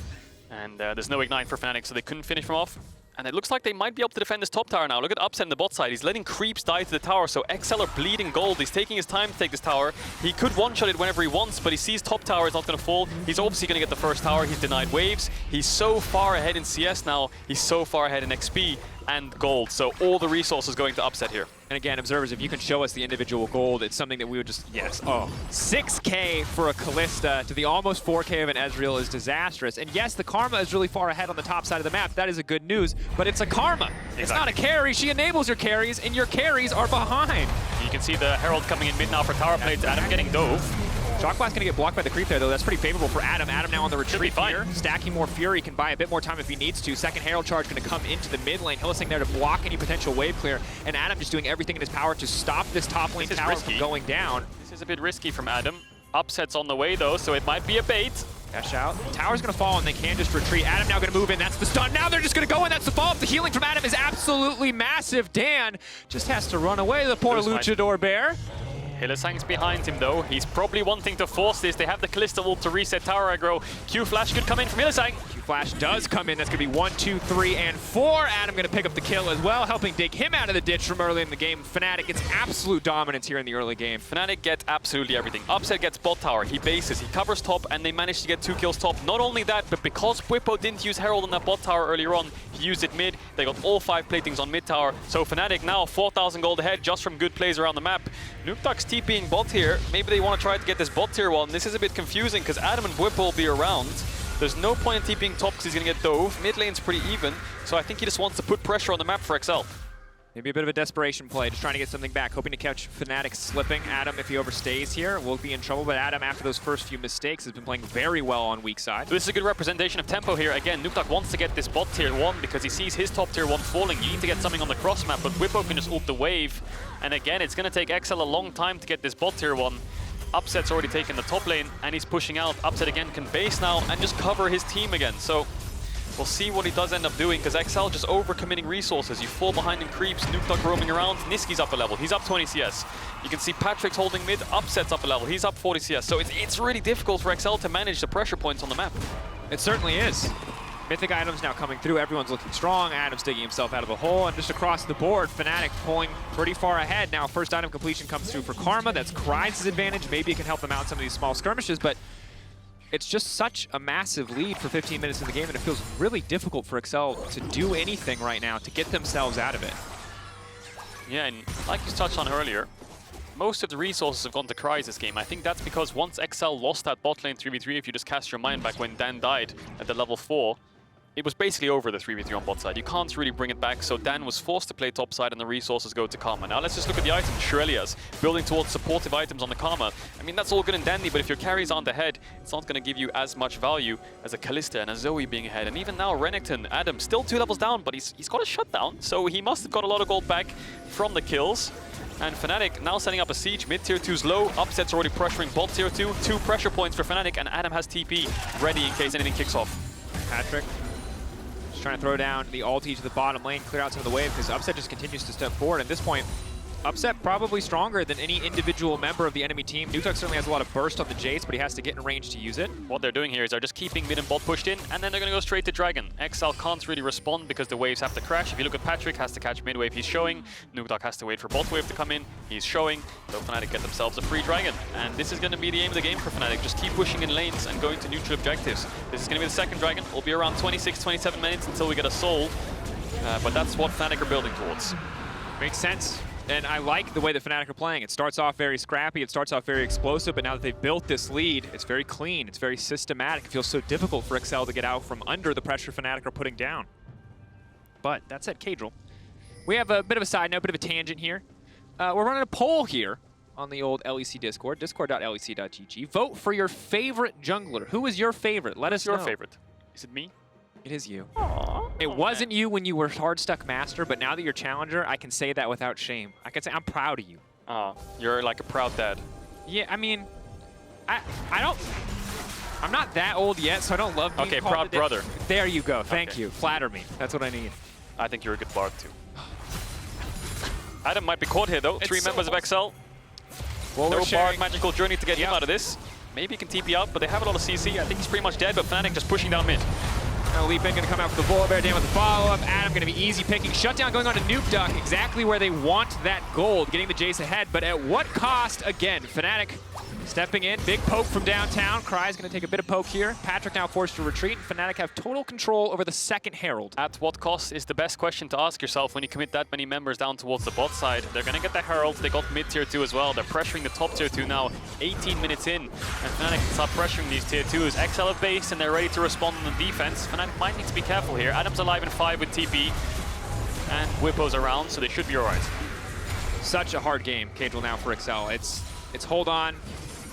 And there's no ignite for Fnatic, so they couldn't finish him off. And it looks like they might be able to defend this top tower now. Look at Upset in the bot side. He's letting creeps die to the tower, so Excel are bleeding gold. He's taking his time to take this tower. He could one-shot it whenever he wants, but he sees top tower is not going to fall. He's obviously going to get the first tower. He's denied waves. He's so far ahead in CS now. He's so far ahead in XP and gold. So all the resources going to Upset here. And again, observers, if you can show us the individual gold, it's something that we would just, yes. Oh, 6K for a Kalista to the almost 4K of an Ezreal is disastrous. And yes, the Karma is really far ahead on the top side of the map. That is a good news, but it's a Karma. Exactly. It's not a carry. She enables your carries, and your carries are behind. You can see the Herald coming in mid now for tower plates. Adam getting dove. Shock Blast going to get blocked by the creep there, though. That's pretty favorable for Adam. Adam now on the retreat here. Stacking more Fury, can buy a bit more time if he needs to. Second Herald charge going to come into the mid lane. Hylissang there to block any potential wave clear. And Adam just doing everything in his power to stop this top lane tower from going down. This is a bit risky from Adam. Upset's on the way, though, so it might be a bait. Dash out. The tower's going to fall, and they can just retreat. Adam now going to move in. That's the stun. Now they're just going to go in. That's the follow-up. The healing from Adam is absolutely massive. Dan just has to run away, the poor luchador bear. Hylissang's behind him though. He's probably wanting to force this. They have the Kalista ult to reset tower aggro. Q-Flash could come in from Hylissang. Q-Flash does come in. That's going to be 1, 2, 3, and 4. Adam going to pick up the kill as well, helping dig him out of the ditch from early in the game. Fnatic gets absolute dominance here in the early game. Fnatic get absolutely everything. Upset gets bot tower. He bases, he covers top, and they manage to get 2 kills top. Not only that, but because Bwipo didn't use Herald on that bot tower earlier on, he used it mid. They got all 5 platings on mid tower. So Fnatic now 4,000 gold ahead just from good plays around the map. Nukeduck's TPing bot here. Maybe they want to try to get this bot tier 1. This is a bit confusing because Adam and Bwipo will be around. There's no point in TPing top because he's going to get dove. Mid lane's pretty even, so I think he just wants to put pressure on the map for Excel. Maybe a bit of a desperation play, just trying to get something back, hoping to catch Fnatic slipping. Adam, if he overstays here, will be in trouble, but Adam, after those first few mistakes, has been playing very well on weak side. This is a good representation of tempo here. Again, Nukeduck wants to get this bot tier 1 because he sees his top tier 1 falling. You need to get something on the cross map, but Bwipo can just ult the wave. And again, it's going to take Excel a long time to get this bot tier 1. Upset's already taken the top lane, and he's pushing out. Upset again can base now and just cover his team again. So We'll see what he does end up doing, because Excel just overcommitting resources. You fall behind in creeps, Nukeduck roaming around, Nisqy's up a level, he's up 20 CS. You can see Patrik's holding mid, Upset's up a level, he's up 40 CS. So it's really difficult for Excel to manage the pressure points on the map. It certainly is. Mythic items now coming through, everyone's looking strong, Adam's digging himself out of the hole, and just across the board, Fnatic pulling pretty far ahead. Now first item completion comes through for Karma, that's Kryze's advantage, maybe it can help them out in some of these small skirmishes, but it's just such a massive lead for 15 minutes in the game, and it feels really difficult for Excel to do anything right now to get themselves out of it. Yeah, and like you touched on earlier, most of the resources have gone to Kryze this game. I think that's because once Excel lost that bot lane 3v3, if you just cast your mind back when Dan died at the level 4, it was basically over the 3v3 on bot side. You can't really bring it back, so Dan was forced to play top side and the resources go to Karma. Now let's just look at the items. Shurelia's building towards supportive items on the Karma. I mean, that's all good and dandy, but if your carries aren't ahead, it's not going to give you as much value as a Kalista and a Zoe being ahead. And even now, Renekton, Adam, still 2 levels down, but he's got a shutdown, so he must have got a lot of gold back from the kills. And Fnatic now setting up a siege. Mid tier 2's low. Upset's already pressuring bot tier 2. 2 pressure points for Fnatic, and Adam has TP ready in case anything kicks off. Patrik trying to throw down the ulti to the bottom lane, clear out some of the wave, because Upset just continues to step forward. At this point, Upset probably stronger than any individual member of the enemy team. Nukeduck certainly has a lot of burst on the Jayce, but he has to get in range to use it. What they're doing here is they're just keeping mid and bot pushed in, and then they're going to go straight to Dragon. Excel can't really respond because the waves have to crash. If you look at Patrik, has to catch mid wave, he's showing. Nukeduck has to wait for bot wave to come in, he's showing. So Fnatic get themselves a free Dragon. And this is going to be the aim of the game for Fnatic. Just keep pushing in lanes and going to neutral objectives. This is going to be the second Dragon. It'll be around 26-27 minutes until we get a soul. But that's what Fnatic are building towards. Makes sense. And I like the way that Fnatic are playing. It starts off very scrappy, it starts off very explosive, but now that they've built this lead, it's very clean, it's very systematic. It feels so difficult for Excel to get out from under the pressure Fnatic are putting down. But that said, Caedrel, we have a bit of a side note, a bit of a tangent here. We're running a poll here on the old LEC Discord, discord.lec.gg. Vote for your favorite jungler. Who is your favorite? Let us know. Your favorite? Is it me? It is you. Aww, it wasn't you when you were hard stuck master, but now that you're challenger, I can say that without shame. I can say I'm proud of you. You're like a proud dad. Yeah, I mean, I'm not that old yet, so I don't love being Okay, called proud brother. There you go. Thank you. Flatter me. That's what I need. I think you're a good bard too. Adam might be caught here though. 3 members of Excel. Well, no we're bard magical journey to get him out of this. Maybe he can TP out, but they have a lot of CC. I think he's pretty much dead, but Fnatic just pushing down mid. Now Leap in going to come out for the Volibear, down with the follow-up. Adam going to be easy picking. Shutdown going on to Nukeduck, exactly where they want that gold, getting the Jayce ahead, but at what cost? Again, Fnatic stepping in, big poke from downtown. Kryze going to take a bit of poke here. Patrik now forced to retreat, and Fnatic have total control over the second Herald. At what cost is the best question to ask yourself when you commit that many members down towards the bot side. They're going to get the Herald, they got mid tier 2 as well. They're pressuring the top tier 2 now, 18 minutes in, and Fnatic can start pressuring these tier 2s. XL have base and they're ready to respond on the defense. Fnatic might need to be careful here. Adam's alive in 5 with TP, and Bwipo's around, so they should be alright. Such a hard game, Caedrel now for Excel. It's hold on,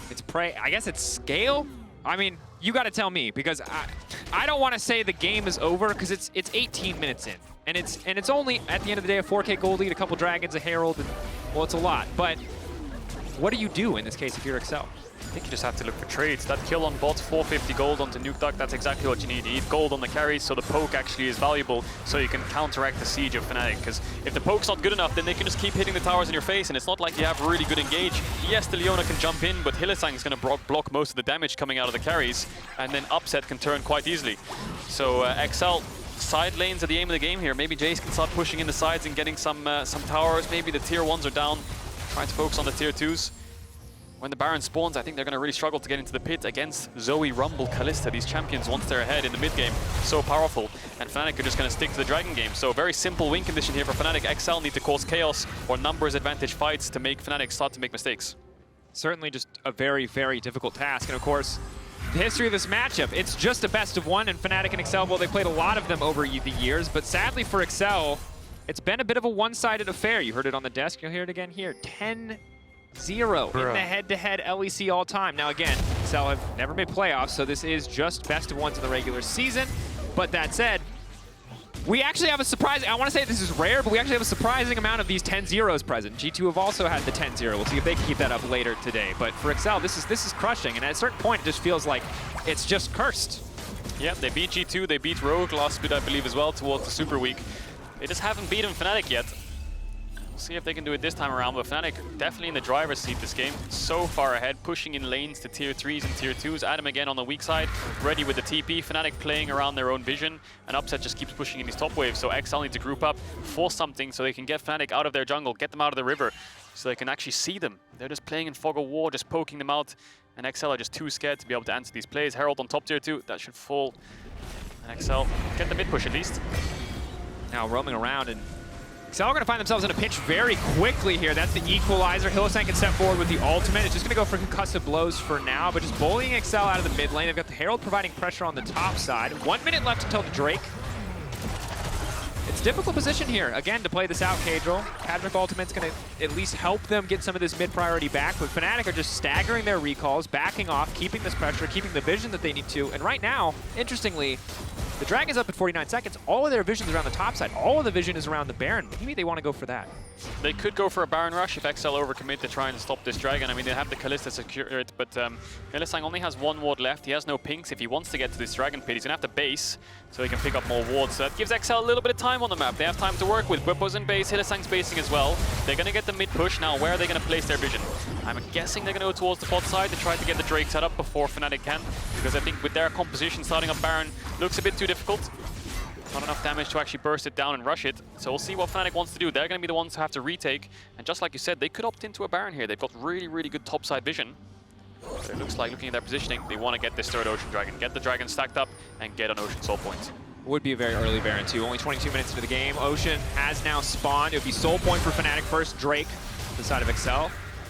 it's pray. I guess it's scale. I mean, you got to tell me, because I don't want to say the game is over, because it's 18 minutes in, and it's only at the end of the day a 4K gold lead, a couple dragons, a herald, and well, it's a lot. But what do you do in this case if you're Excel? I think you just have to look for trades. That kill on bot, 450 gold onto Nukeduck, that's exactly what you need. You need gold on the carries, so the poke actually is valuable, so you can counteract the siege of Fnatic. Because if the poke's not good enough, then they can just keep hitting the towers in your face, and it's not like you have really good engage. Yes, the Leona can jump in, but Hylissang is going to block most of the damage coming out of the carries, and then Upset can turn quite easily. So XL, side lanes are the aim of the game here. Maybe Jayce can start pushing in the sides and getting some towers. Maybe the tier 1s are down, trying to focus on the tier 2s. When the Baron spawns, I think they're going to really struggle to get into the pit against Zoe, Rumble, Kalista. These champions, once they're ahead in the mid game, so powerful. And Fnatic are just going to stick to the Dragon game. So a very simple win condition here for Fnatic. XL need to cause chaos or numbers advantage fights to make Fnatic start to make mistakes. Certainly just a very, very difficult task. And of course, the history of this matchup, it's just a best of one, and Fnatic and Excel, well, they played a lot of them over the years, but sadly for Excel, it's been a bit of a one-sided affair. You heard it on the desk, you'll hear it again here. 10-0 in the head-to-head LEC all-time. Now again, Excel have never made playoffs, so this is just best of ones in the regular season. But that said, we actually have a surprising, I want to say this is rare, but we actually have a surprising amount of these 10-0s present. G2 have also had the 10-0. We'll see if they can keep that up later today. But for Excel, this is crushing, and at a certain point, it just feels like it's just cursed. Yeah, they beat G2, they beat Rogue last split, I believe, as well, towards the Super Week. They just haven't beaten Fnatic yet. We'll see if they can do it this time around, but Fnatic definitely in the driver's seat this game. So far ahead, pushing in lanes to tier 3s and tier 2s. Adam again on the weak side, ready with the TP. Fnatic playing around their own vision, and Upset just keeps pushing in these top waves. So XL need to group up, force something so they can get Fnatic out of their jungle, get them out of the river, so they can actually see them. They're just playing in fog of war, just poking them out, and XL are just too scared to be able to answer these plays. Herald on top tier 2, that should fall. And XL get the mid push at least. Now roaming around, and XL are going to find themselves in a pinch very quickly here. That's the equalizer. Hylissang can step forward with the ultimate. It's just going to go for concussive blows for now, but just bullying XL out of the mid lane. They've got the Herald providing pressure on the top side. 1 minute left until the Drake. It's a difficult position here, again, to play this out, Caedrel. Patrik ultimate's going to at least help them get some of this mid-priority back, but Fnatic are just staggering their recalls, backing off, keeping this pressure, keeping the vision that they need to. And right now, interestingly, the Dragon's up at 49 seconds. All of their vision's around the top side. All of the vision is around the Baron. Maybe they want to go for that. They could go for a Baron rush if XL overcommit to try and stop this Dragon. I mean, they have the Kalista secure it, but Hylissang only has 1 ward left. He has no pinks. If he wants to get to this Dragon pit, he's going to have to base so he can pick up more wards. So that gives XL a little bit of time on the map. They have time to work with. Bwipo's in base, Hylissang's basing as well. They're going to get the mid push. Now, where are they going to place their vision? I'm guessing they're going to go towards the bot side to try to get the Drake set up before Fnatic can, because I think with their composition, starting up Baron looks a bit too difficult. Not enough damage to actually burst it down and rush it. So we'll see what Fnatic wants to do. They're going to be the ones who have to retake. And just like you said, they could opt into a Baron here. They've got really, really good topside vision. But it looks like, looking at their positioning, they want to get this third Ocean Dragon, get the Dragon stacked up, and get an Ocean Soul Point. Would be a very early Baron too. Only 22 minutes into the game. Ocean has now spawned. It would be Soul Point for Fnatic first. Drake, the side of Excel.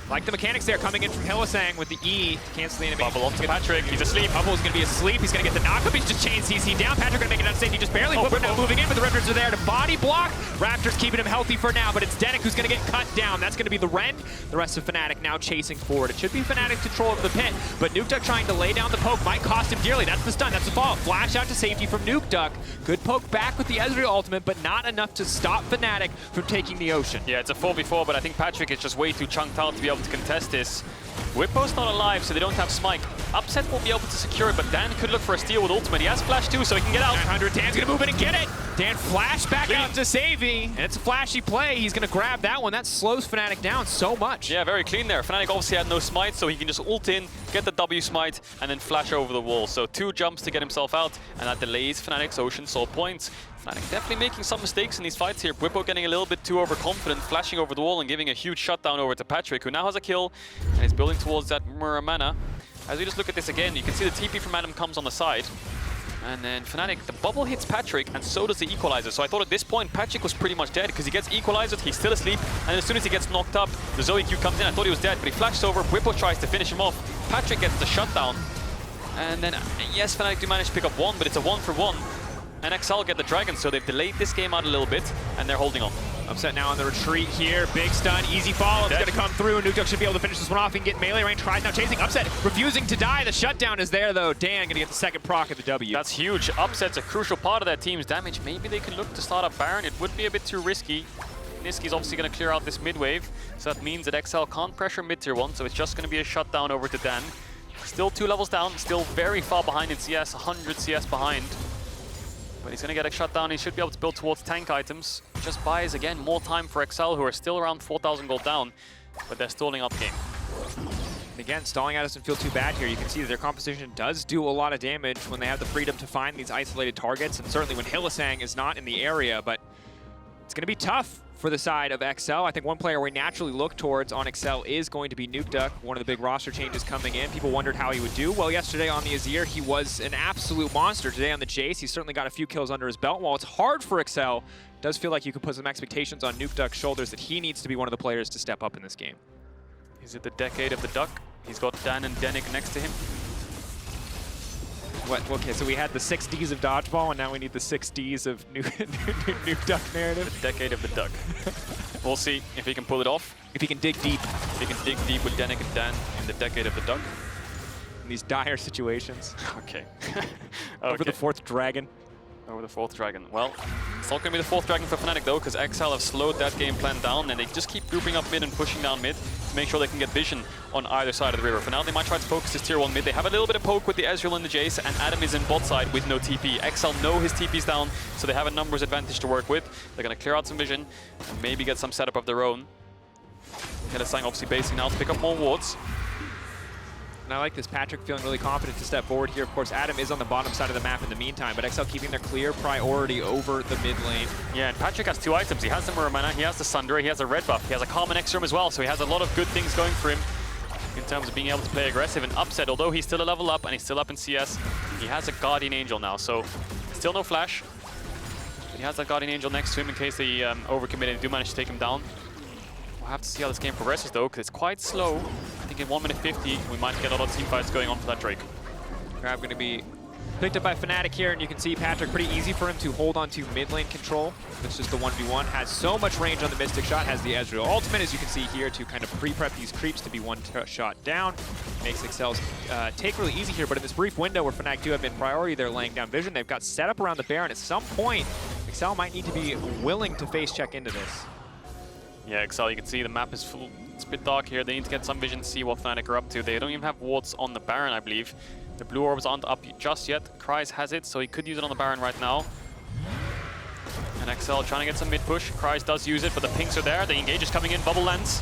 Like the mechanics there, coming in from Hylissang with the E, cancel the enemy. Bubble onto Patrik, he's asleep. Bubble's going to be asleep, he's going to get the knockup, he's just chain CC down. Patrik going to make it unsafe, he just barely put now moving in, but the Rifters are there to body block. Raptors keeping him healthy for now, but it's Denyk who's going to get cut down. That's going to be the Ren. The rest of Fnatic now chasing forward. It should be Fnatic control of the pit, but Nukeduck trying to lay down the poke might cost him dearly. That's the stun, that's the fall. Flash out to safety from Nukeduck. Good poke back with the Ezreal ultimate, but not enough to stop Fnatic from taking the Ocean. Yeah, it's a 4v4, but I think Patrik is just way too chunked out to be able to contest this. Bwipo's not alive, so they don't have Smite. Upset won't be able to secure it, but Dan could look for a steal with ultimate. He has flash too, so he can get out. 900, Dan's gonna move in and get it. Dan flash back out to Savvy, and it's a flashy play. He's gonna grab that one. That slows Fnatic down so much. Yeah, very clean there. Fnatic obviously had no Smite, so he can just ult in, get the W Smite, and then flash over the wall. So 2 jumps to get himself out, and that delays Fnatic's Ocean Soul points. Fnatic definitely making some mistakes in these fights here. Bwipo getting a little bit too overconfident, flashing over the wall and giving a huge shutdown over to Patrik, who now has a kill and is building towards that Muramana. As we just look at this again, you can see the TP from Adam comes on the side. And then Fnatic, the bubble hits Patrik, and so does the equalizer. So I thought at this point, Patrik was pretty much dead, because he gets equalized, he's still asleep, and as soon as he gets knocked up, the Zoe Q comes in. I thought he was dead, but he flashes over, Bwipo tries to finish him off. Patrik gets the shutdown. And then, yes, Fnatic do manage to pick up 1, but it's a 1-for-1. And XL get the Dragon, so they've delayed this game out a little bit, and they're holding on. Upset now on the retreat here. Big stun, easy follow. It's going to come through. Nukeduck should be able to finish this one off. He can get melee range. Tries now chasing. Upset refusing to die. The shutdown is there, though. Dan going to get the second proc at the W. That's huge. Upset's a crucial part of that team's damage. Maybe they can look to start up Baron. It would be a bit too risky. Nisqy's obviously going to clear out this mid wave, so that means that XL can't pressure mid tier 1, so it's just going to be a shutdown over to Dan. Still 2 levels down, still very far behind in CS, 100 CS behind. But he's going to get a shutdown. He should be able to build towards tank items. Just buys, again, more time for XL, who are still around 4,000 gold down, but they're stalling up game. Again, stalling out doesn't feel too bad here. You can see that their composition does do a lot of damage when they have the freedom to find these isolated targets, and certainly when Hylissang is not in the area, but it's going to be tough for the side of XL. I think one player we naturally look towards on XL is going to be Nukeduck, one of the big roster changes coming in. People wondered how he would do. Well, yesterday on the Azir, he was an absolute monster. Today on the Jayce, he's certainly got a few kills under his belt. While it's hard for XL, it does feel like you can put some expectations on Nukeduck's shoulders that he needs to be one of the players to step up in this game. Is it the decade of the duck? He's got Dan and Denyk next to him. What? Okay, so we had the 6 Ds of dodgeball, and now we need the 6 Ds of Nukeduck narrative. The decade of the duck. We'll see if he can pull it off. If he can dig deep. If he can dig deep with Denyk and Dan in the decade of the duck. In these dire situations. Okay. Over the 4th dragon. Over the 4th dragon. Well, It's not going to be the 4th Dragon for Fnatic though, because Excel have slowed that game plan down, and they just keep grouping up mid and pushing down mid to make sure they can get vision on either side of the river. For now, they might try to focus this tier 1 mid. They have a little bit of poke with the Ezreal and the Jayce, and Adam is in bot side with no TP. Excel know his TP's down, so they have a numbers advantage to work with. They're going to clear out some vision and maybe get some setup of their own. Hylissang obviously basing now to pick up more wards. And I like this. Patrik feeling really confident to step forward here. Of course, Adam is on the bottom side of the map in the meantime, but Excel keeping their clear priority over the mid lane. Yeah, and Patrik has 2 items. He has the Muramana, he has the Sundering, he has a red buff, he has a Calm and Extreme as well, so he has a lot of good things going for him in terms of being able to play aggressive and upset. Although he's still a level up and he's still up in CS, he has a Guardian Angel now, so still no flash. But he has that Guardian Angel next to him in case they overcommit and do manage to take him down. We'll have to see how this game progresses though, because it's quite slow. I think in 1 minute 50, we might get a lot of team fights going on for that Drake. Grab going to be picked up by Fnatic here, and you can see Patrik, pretty easy for him to hold on to mid lane control. It's just the 1v1. Has so much range on the Mystic Shot, has the Ezreal ultimate, as you can see here, to kind of pre-prep these creeps to be one shot down. Makes Excel's take really easy here, but in this brief window where Fnatic do have mid priority, they're laying down vision. They've got set up around the Baron. At some point, Excel might need to be willing to face check into this. Yeah, Excel, you can see the map is full. It's a bit dark here. They need to get some vision to see what Fnatic are up to. They don't even have wards on the Baron, I believe. The blue orbs aren't up just yet. Kryze has it, so he could use it on the Baron right now. And Excel trying to get some mid push. Kryze does use it, but the pinks are there. The engage is coming in. Bubble lens.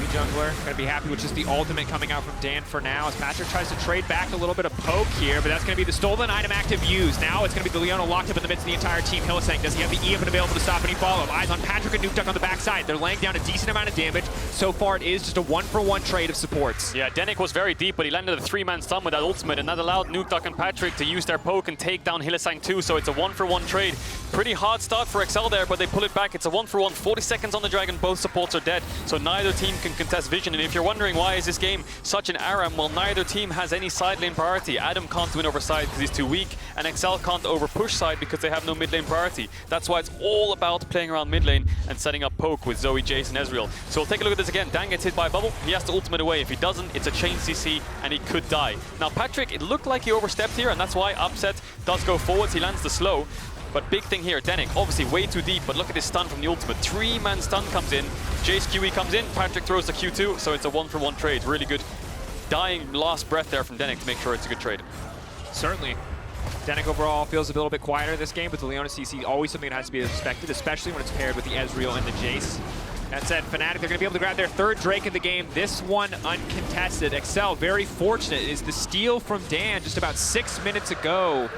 Jungler gonna be happy with just the ultimate coming out from Dan for now, as Patrik tries to trade back a little bit of poke here, but that's gonna be the stolen item active used. Now it's gonna be the Leona locked up in the midst of the entire team. Hylissang, does he have the E available to stop any follow-up? Eyes on Patrik and Nukeduck on the backside. They're laying down a decent amount of damage. So far it is just a 1-for-1 trade of supports. Yeah, Denyk was very deep, but he landed a 3-man stun with that ultimate, and that allowed Nukeduck and Patrik to use their poke and take down Hylissang too, so it's a 1-for-1 trade. Pretty hard start for Excel there, but they pull it back. It's a 1-for-1, 40 seconds on the Dragon, both supports are dead, so neither team can contest vision. And if you're wondering why is this game such an ARAM, well, neither team has any side lane priority. Adam can't win over side because he's too weak, and Excel can't over push side because they have no mid lane priority. That's why it's all about playing around mid lane and setting up poke with Zoe, Jayce, and Ezreal. So we'll take a look at this again. Dan gets hit by a bubble. He has to ultimate away. If he doesn't, it's a chain CC, and he could die. Now, Patrik, it looked like he overstepped here, and that's why Upset does go forwards. He lands the slow. But big thing here, Denyk, obviously way too deep, but look at his stun from the ultimate. 3-man stun comes in, Jayce QE comes in, Patrik throws the Q2, so it's a 1-for-1 trade. Really good dying last breath there from Denyk to make sure it's a good trade. Certainly. Denyk overall feels a little bit quieter this game, but the Leona CC always something that has to be expected, especially when it's paired with the Ezreal and the Jayce. That said, Fnatic, they're going to be able to grab their 3rd Drake of the game, this one uncontested. Excel, very fortunate, is the steal from Dan just about 6 minutes ago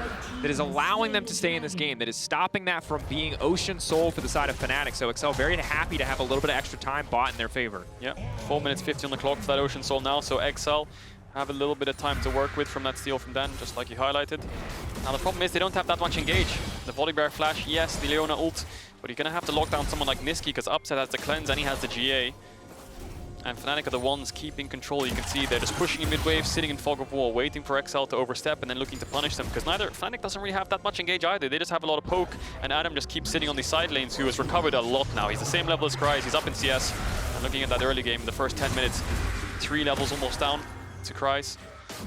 that is allowing them to stay in this game, that is stopping that from being Ocean Soul for the side of Fnatic. So Excel very happy to have a little bit of extra time bought in their favor. Yeah, 4 minutes 50 on the clock for that Ocean Soul now, so Excel have a little bit of time to work with from that steal from Dan, just like you highlighted. Now the problem is they don't have that much engage. The Volibear flash, yes, the Leona ult, but you're gonna have to lock down someone like Nisqy because Upset has the cleanse and he has the GA. And Fnatic are the ones keeping control. You can see they're just pushing in mid-wave, sitting in fog of war, waiting for Excel to overstep and then looking to punish them, because neither Fnatic doesn't really have that much engage either. They just have a lot of poke, and Adam just keeps sitting on these side lanes, who has recovered a lot now. He's the same level as Kryze, he's up in CS. And looking at that early game, the first 10 minutes, 3 levels almost down to Kryze.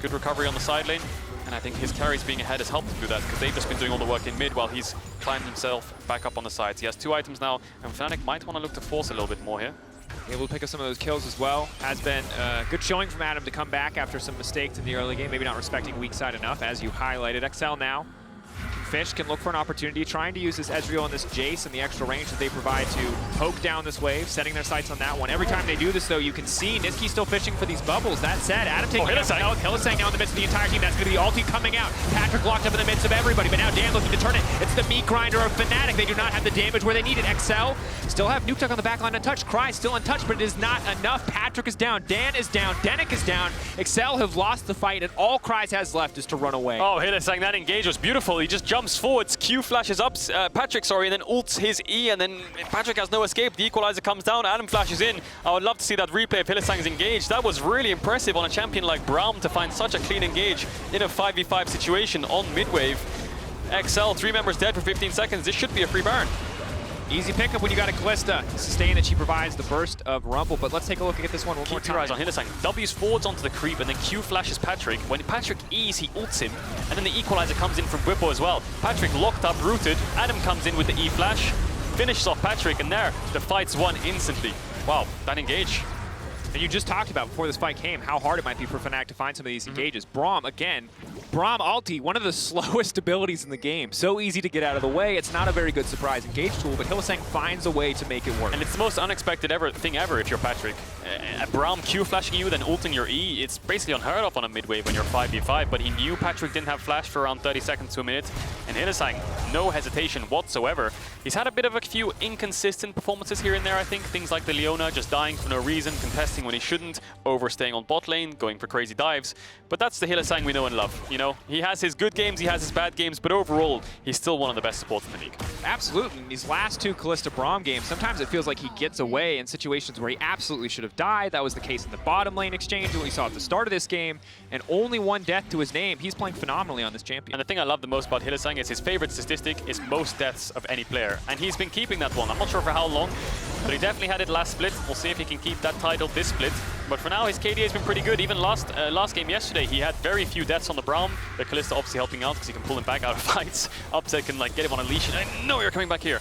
Good recovery on the side lane, and I think his carries being ahead has helped him do that, because they've just been doing all the work in mid while he's climbed himself back up on the sides. He has 2 items now, and Fnatic might want to look to force a little bit more here. Able to pick up some of those kills as well. Has been good showing from Adam to come back after some mistakes in the early game, maybe not respecting weak side enough, as you highlighted. Excel now. Fish can look for an opportunity, trying to use this Ezreal and this Jayce and the extra range that they provide to poke down this wave, setting their sights on that one. Every time they do this, though, you can see Nisqy still fishing for these bubbles. That said, Adam taking out Hylissang now in the midst of the entire team. That's going to be the ulti coming out. Patrik locked up in the midst of everybody, but now Dan looking to turn it. It's the meat grinder of Fnatic. They do not have the damage where they need it. Excel still have Nukeduck on the backline untouched. Kryze still untouched, but it is not enough. Patrik is down. Dan is down. Denyk is down. Excel have lost the fight, and all Kryze has left is to run away. Oh, Hylissang, that engage was beautiful. He just jumps forwards, Q flashes up, Patrik, sorry, and then ults his E, and then Patrik has no escape. The equalizer comes down, Adam flashes in. I would love to see that replay of Hylissang's engage. That was really impressive on a champion like Braum to find such a clean engage in a 5v5 situation on mid-wave. XL, 3 members dead for 15 seconds. This should be a free Baron. Easy pickup when you got a Kalista. Sustain that she provides the burst of Rumble, but let's take a look at this one more Keep your eyes on Hylissang. W's forwards onto the creep, and then Q flashes Patrik. When Patrik E's, he ults him, and then the equalizer comes in from Bwipo as well. Patrik locked up, rooted. Adam comes in with the E flash, finishes off Patrik, and there, the fight's won instantly. Wow, that engage. And you just talked about before this fight came how hard it might be for Fnatic to find some of these engages. Braum, again, Braum ulti, one of the slowest abilities in the game. So easy to get out of the way. It's not a very good surprise engage tool, but Hylissang finds a way to make it work. And it's the most unexpected thing ever if you're Patrik. A Braum Q flashing you, then ulting your E, it's basically unheard of on a mid-wave when you're 5v5, but he knew Patrik didn't have flash for around 30 seconds to a minute, and Hylissang, no hesitation whatsoever. He's had a bit of a few inconsistent performances here and there, I think. Things like the Leona, just dying for no reason, contesting when he shouldn't, overstaying on bot lane, going for crazy dives. But that's the Hylissang we know and love, you know? He has his good games, he has his bad games, but overall, he's still one of the best supports in the league. Absolutely. In these last two Kalista Braum games, sometimes it feels like he gets away in situations where he absolutely should have died. That was the case in the bottom lane exchange that we saw at the start of this game, and only one death to his name. He's playing phenomenally on this champion. And the thing I love the most about Hylissang is his favorite statistic is most deaths of any player, and he's been keeping that one. I'm not sure for how long, but he definitely had it last split. We'll see if he can keep that title this split. But for now, his KDA has been pretty good. Even last game yesterday, he had very few deaths on the Braum. The Kalista obviously helping out because he can pull him back out of fights. Upset can like get him on a leash, and I know you're coming back here.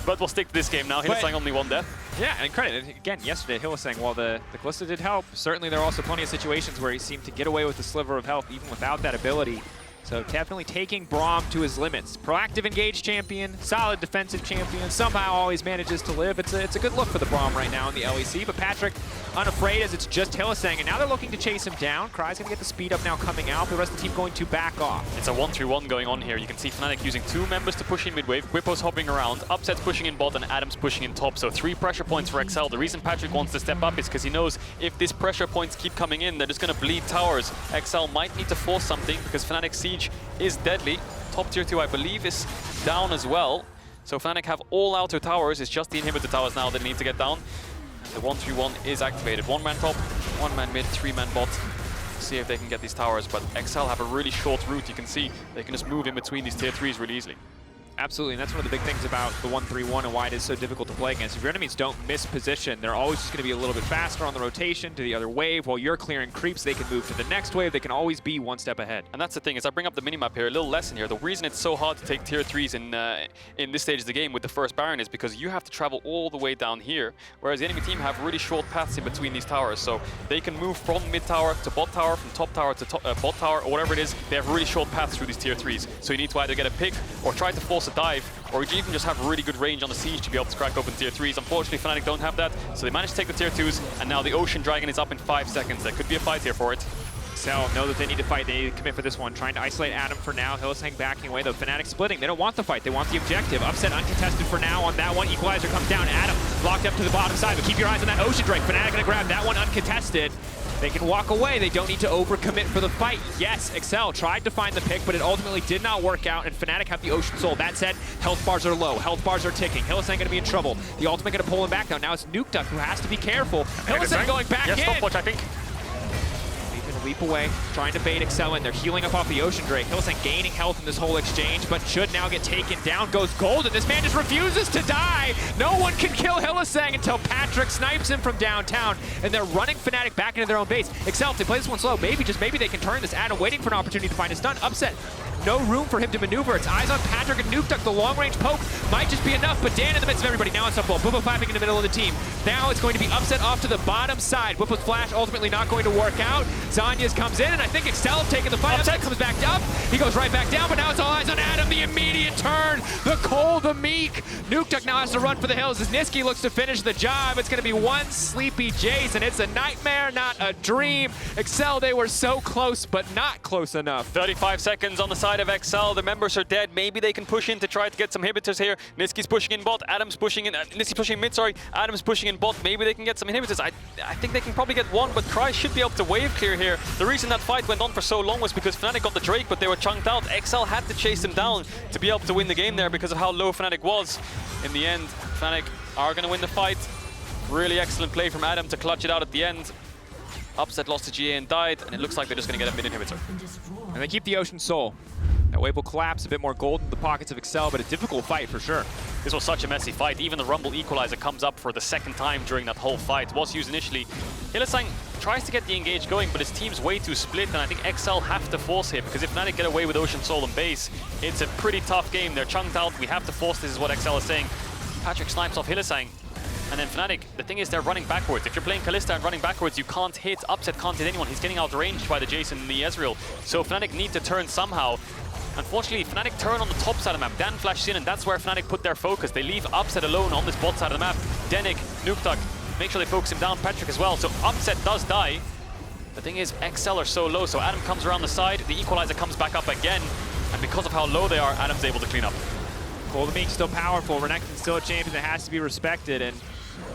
But we'll stick to this game now. Hylissang only one death. Yeah, and credit, again, yesterday, Hylissang, while the Kalista did help, certainly there are also plenty of situations where he seemed to get away with a sliver of health even without that ability. So definitely taking Braum to his limits. Proactive engage champion, solid defensive champion, somehow always manages to live. It's a good look for the Braum right now in the LEC, but Patrik unafraid as it's just Hylissang, and now they're looking to chase him down. Kryze gonna get the speed up now coming out, the rest of the team going to back off. It's a 1-3-1 going on here. You can see Fnatic using two members to push in mid-wave, Bwipo's hopping around, Upset's pushing in bot, and Adam's pushing in top. So 3 pressure points for Excel. The reason Patrik wants to step up is because he knows if these pressure points keep coming in, they're just gonna bleed towers. Excel might need to force something because Fnatic Siege is deadly. Top tier 2, I believe, is down as well. So Fnatic have all outer towers. It's just the inhibitor towers now that they need to get down. And the 1-3-1 is activated. 1-man top, 1-man mid, 3-man bot. See if they can get these towers, but Excel have a really short route. You can see they can just move in between these tier 3s really easily. Absolutely, and that's one of the big things about the 1-3-1 and why it is so difficult to play against. If your enemies don't miss position, they're always just going to be a little bit faster on the rotation to the other wave. While you're clearing creeps, they can move to the next wave. They can always be one step ahead. And that's the thing, as I bring up the minimap here, a little lesson here. The reason it's so hard to take tier 3s in this stage of the game with the first Baron is because you have to travel all the way down here, whereas the enemy team have really short paths in between these towers. So they can move from mid tower to bot tower, from top tower to bot tower, or whatever it is. They have really short paths through these tier 3s. So you need to either get a pick or try to force a dive, or you can just have really good range on the siege to be able to crack open tier 3s. Unfortunately, Fnatic don't have that, so they managed to take the tier 2s, and now the Ocean Dragon is up in 5 seconds. There could be a fight here for it. Excel know that they need to fight. They need to commit for this one. Trying to isolate Adam for now. Hylissang backing away, though. Fnatic splitting. They don't want the fight. They want the objective. Upset uncontested for now on that one. Equalizer comes down. Adam locked up to the bottom side, but keep your eyes on that Ocean Drake. Fnatic gonna grab that one uncontested. They can walk away. They don't need to overcommit for the fight. Yes, Excel tried to find the pick, but it ultimately did not work out, and Fnatic have the Ocean Soul. That said, health bars are low. Health bars are ticking. Hylissang gonna be in trouble. The ultimate gonna pull him back now. Now it's Nukeduck who has to be careful. Hylissang going back in. Stopwatch, I think. Leap away, trying to bait Excel in. They're healing up off the Ocean Drake. Hylissang gaining health in this whole exchange, but should now get taken down. Goes golden. This man just refuses to die. No one can kill Hylissang until Patrik snipes him from downtown, and they're running Fnatic back into their own base. Excel, if they play this one slow, maybe, just maybe they can turn this. Adam waiting for an opportunity to find his stun. Upset. No room for him to maneuver. It's eyes on Patrik and Nukeduck. The long-range poke might just be enough, but Dan in the midst of everybody. Now it's unstoppable. Bwipo clapping in the middle of the team. Now it's going to be Upset off to the bottom side. Bwipo's flash ultimately not going to work out. Zanya's comes in, and I think Excel taking the fight. Upset comes back up. He goes right back down, but now it's all eyes on Adam. The immediate turn. The Cole, the Meek. Nukeduck now has to run for the hills as Nisqy looks to finish the job. It's going to be one sleepy Jayce, and it's a nightmare, not a dream. Excel, they were so close, but not close enough. 35 seconds on the side of Excel. The members are dead. Maybe they can push in to try to get some inhibitors here. Nisqy's pushing in bot. Adam's pushing in. Nisqy pushing in mid, sorry. Adam's pushing in bot. Maybe they can get some inhibitors. I think they can probably get one, but Kryze should be able to wave clear here. The reason that fight went on for so long was because Fnatic got the Drake, but they were chunked out. Excel had to chase them down to be able to win the game there because of how low Fnatic was. In the end, Fnatic are going to win the fight. Really excellent play from Adam to clutch it out at the end. Upset lost to GA and died, and it looks like they're just going to get a mid inhibitor. And they keep the Ocean Soul. That wave will collapse, a bit more gold in the pockets of Excel, but a difficult fight for sure. This was such a messy fight. Even the Rumble Equalizer comes up for the second time during that whole fight. It was used initially. Hylissang tries to get the engage going, but his team's way too split, and I think Excel have to force him, because if Fnatic get away with Ocean Soul and base, it's a pretty tough game. They're chunked out. We have to force this, is what Excel is saying. Patrik snipes off Hylissang. And then Fnatic, the thing is they're running backwards. If you're playing Kalista and running backwards, you can't hit. Upset can't hit anyone. He's getting outranged by the Jayce and the Ezreal. So Fnatic need to turn somehow. Unfortunately, Fnatic turn on the top side of the map. Dan flashes in, and that's where Fnatic put their focus. They leave Upset alone on this bot side of the map. Denyk, Nukeduck, make sure they focus him down. Patrik as well. So Upset does die. The thing is, Excel are so low, so Adam comes around the side. The Equalizer comes back up again. And because of how low they are, Adam's able to clean up. Volibear still powerful. Renekton's still a champion that has to be respected. And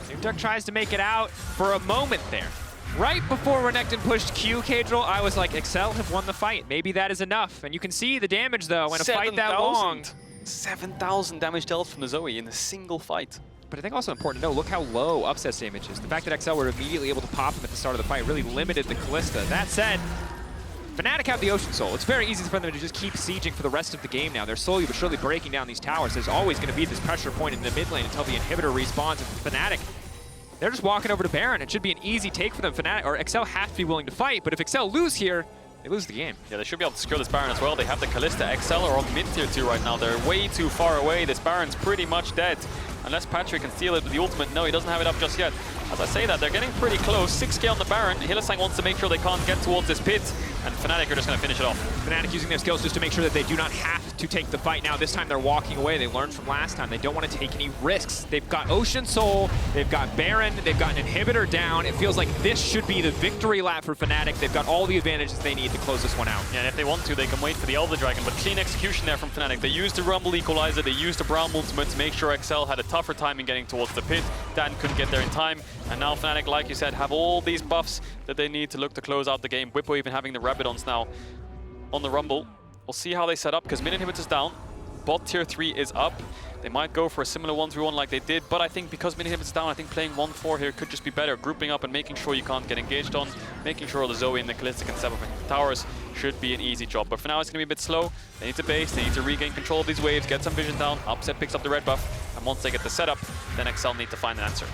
Nukeduck tries to make it out for a moment there. Right before Renekton pushed Q, Caedrel, I was like, Excel have won the fight. Maybe that is enough. And you can see the damage, though, in a fight that long. 7,000 damage dealt from the Zoe in a single fight. But I think also important to know, look how low Upset's damage is. The fact that Excel were immediately able to pop him at the start of the fight really limited the Kalista. That said, Fnatic have the Ocean Soul. It's very easy for them to just keep sieging for the rest of the game now. They're slowly but surely breaking down these towers. There's always going to be this pressure point in the mid lane until the inhibitor respawns. And Fnatic, they're just walking over to Baron. It should be an easy take for them. Fnatic or Excel have to be willing to fight, but if Excel lose here, they lose the game. Yeah, they should be able to secure this Baron as well. They have the Kalista. Excel are on mid tier 2 right now. They're way too far away. This Baron's pretty much dead. Unless Patrik can steal it with the ultimate. No, he doesn't have it up just yet. As I say that, they're getting pretty close. 6k on the Baron. Hylissang wants to make sure they can't get towards this pit, and Fnatic are just going to finish it off. Fnatic using their skills just to make sure that they do not have to take the fight now. This time they're walking away. They learned from last time. They don't want to take any risks. They've got Ocean Soul, they've got Baron, they've got an inhibitor down. It feels like this should be the victory lap for Fnatic. They've got all the advantages they need to close this one out. Yeah, and if they want to, they can wait for the Elder Dragon, but clean execution there from Fnatic. They used the Rumble Equalizer, they used the Braum ultimate to make sure Excel had a tougher time in getting towards the pit. Dan couldn't get there in time, and now Fnatic, like you said, have all these buffs that they need to look to close out the game. Bwipo even having the Rabidons now on the Rumble. We'll see how they set up, because mid inhibitor's down. Bot tier 3 is up. They might go for a similar 1-3-1 like they did, but I think because mid inhibitor's down, I think playing 1-4 here could just be better. Grouping up and making sure you can't get engaged on, making sure the Zoe and the Kalista can step up in the towers should be an easy job. But for now, it's going to be a bit slow. They need to base, they need to regain control of these waves, get some vision down. Upset picks up the red buff, and once they get the setup, then Excel need to find an answer.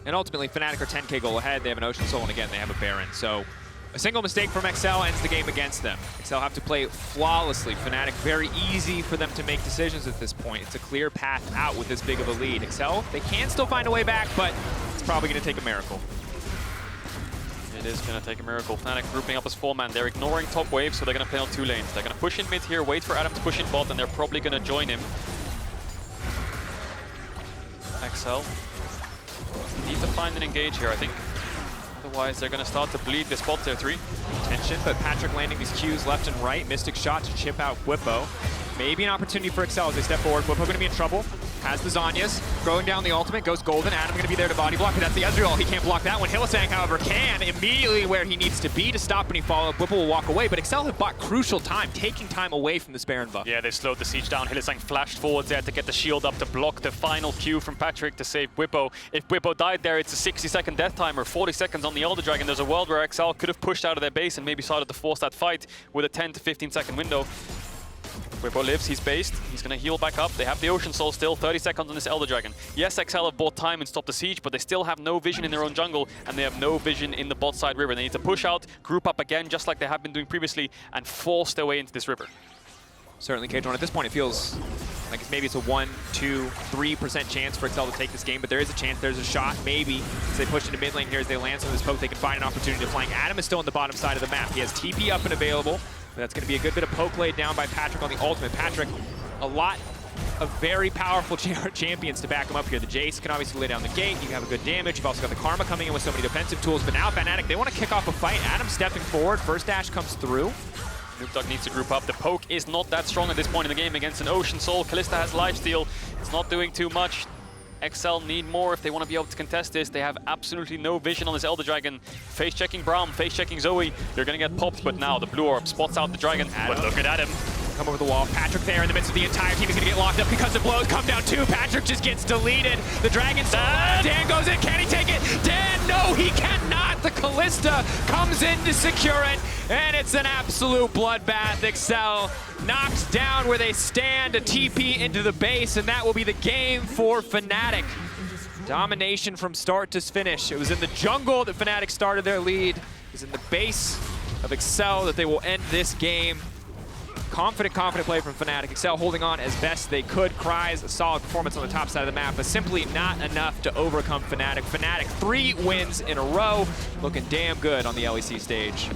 And ultimately, Fnatic are 10k goal ahead. They have an Ocean Soul, and again, they have a Baron. So a single mistake from Excel ends the game against them. Excel have to play flawlessly. Fnatic, very easy for them to make decisions at this point. It's a clear path out with this big of a lead. Excel, they can still find a way back, but it's probably going to take a miracle. It is going to take a miracle. Fnatic grouping up as 4-man. They're ignoring top wave, so they're going to play on 2 lanes. They're going to push in mid here, wait for Adam to push in bot, and they're probably going to join him. Excel need to find an engage here, I think. Otherwise, they're going to start to bleed this bot tier 3. Tension, but Patrik landing these Qs left and right. Mystic shot to chip out Bwipo. Maybe an opportunity for Excel as they step forward. Bwipo going to be in trouble. Has the Zhonya's. Throwing down the ultimate, goes golden. Adam going to be there to body block, but that's the Ezreal. He can't block that one. Hylissang, however, can. Immediately where he needs to be to stop any follow-up. Bwipo will walk away, but Excel have bought crucial time, taking time away from this Baron buff. Yeah, they slowed the siege down. Hylissang flashed forwards there to get the shield up to block the final Q from Patrik to save Bwipo. If Bwipo died there, it's a 60-second death timer, 40 seconds on the Elder Dragon. There's a world where Excel could have pushed out of their base and maybe started to force that fight with a 10 to 15-second window. Bwipo lives, he's based, he's going to heal back up. They have the Ocean Soul still, 30 seconds on this Elder Dragon. Yes, Excel have bought time and stopped the siege, but they still have no vision in their own jungle, and they have no vision in the bot side river. They need to push out, group up again, just like they have been doing previously, and force their way into this river. Certainly, Caedrel, at this point, it feels like maybe it's a 1%, 2%, 3% chance for Excel to take this game, but there is a chance, there's a shot, maybe, as they push into mid lane here, as they land some of this poke, they can find an opportunity to flank. Adam is still on the bottom side of the map. He has TP up and available. That's going to be a good bit of poke laid down by Patrik on the ultimate. Patrik, a lot of very powerful champions to back him up here. The Jayce can obviously lay down the gate. You have a good damage. You've also got the Karma coming in with so many defensive tools. But now Fnatic, they want to kick off a fight. Adam stepping forward. First dash comes through. Nukeduck needs to group up. The poke is not that strong at this point in the game against an Ocean Soul. Kalista has lifesteal. It's not doing too much. Excel need more if they want to be able to contest this. They have absolutely no vision on this Elder Dragon. Face-checking Braum, face-checking Zoe. They're going to get popped, but now the blue orb spots out the Dragon. But look at Adam. Come over the wall. Patrik there in the midst of the entire team is going to get locked up because of blows. Come down 2. Patrik just gets deleted. The Dragon's Dan goes in. Can he take it? Dan, no, he cannot. The Kalista comes in to secure it. And it's an absolute bloodbath. Excel knocks down where they stand, a TP into the base, and that will be the game for Fnatic. Domination from start to finish. It was in the jungle that Fnatic started their lead. It was in the base of Excel that they will end this game. Confident play from Fnatic. Excel holding on as best they could. Kryze, a solid performance on the top side of the map, but simply not enough to overcome Fnatic. Fnatic 3 wins in a row, looking damn good on the LEC stage.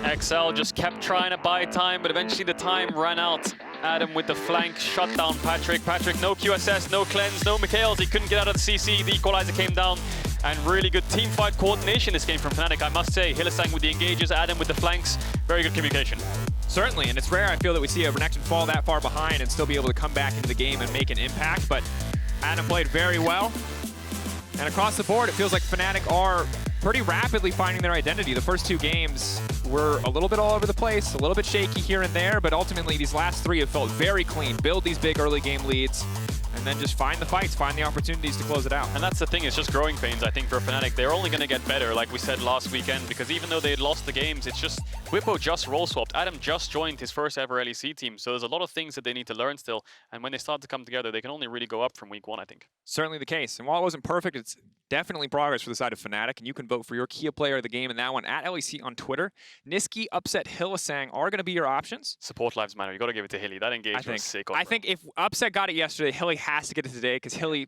Excel just kept trying to buy time, but eventually the time ran out. Adam with the flank, shut down Patrik. Patrik, no QSS, no cleanse, no Mikhails. He couldn't get out of the CC. The equalizer came down. And really good team fight coordination this game from Fnatic, I must say. Hylissang with the engages, Adam with the flanks. Very good communication. Certainly, and it's rare, I feel, that we see a Renekton fall that far behind and still be able to come back into the game and make an impact, but Adam played very well. And across the board, it feels like Fnatic are pretty rapidly finding their identity. The first 2 games were a little bit all over the place, a little bit shaky here and there, but ultimately these last 3 have felt very clean. Build these big early game leads, and then just find the fights, find the opportunities to close it out. And that's the thing, it's just growing pains, I think, for Fnatic. They're only going to get better, like we said last weekend, because even though they had lost the games, it's just Bwipo just role swapped. Adam just joined his first ever LEC team, so there's a lot of things that they need to learn still. And when they start to come together, they can only really go up from week 1, I think. Certainly the case. And while it wasn't perfect, it's definitely progress for the side of Fnatic, and you can vote for your key player of the game in that one at LEC on Twitter. Nisqy, Upset, Hylissang are going to be your options. Support lives matter. You got to give it to Hilly. That engagement was sick. I think if Upset got it yesterday, Hilly has to get it today, because Hilly,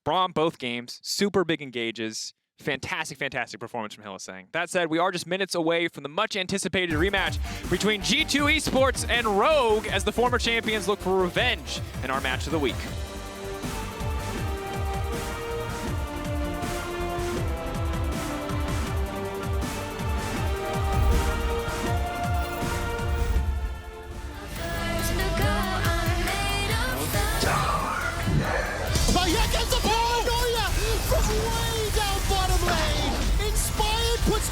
Braum both games, super big engages. Fantastic performance from Hylissang. That said, we are just minutes away from the much-anticipated rematch between G2 Esports and Rogue as the former champions look for revenge in our match of the week.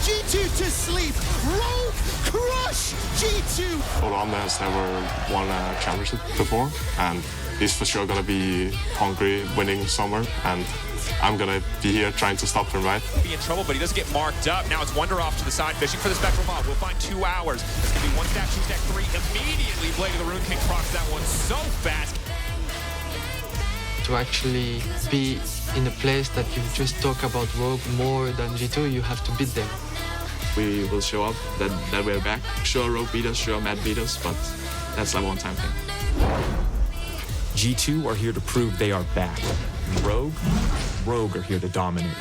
G2 to sleep. Rogue crush G2. Braum has never won a championship before, and he's for sure gonna be hungry, winning summer, and I'm gonna be here trying to stop him, right? Be in trouble, but he doesn't get marked up. Now it's Wonder off to the side, fishing for the Spectral Mob. We'll find 2 hours. It's gonna be 1 stack, 2 stack, 3. Immediately, Blade of the Rune King procs that one so fast. To actually be in a place that you just talk about Rogue more than G2, you have to beat them. We will show up that we're back. Sure, Rogue beat us, sure, Matt beat us, but that's like a one-time thing. G2 are here to prove they are back. And Rogue are here to dominate.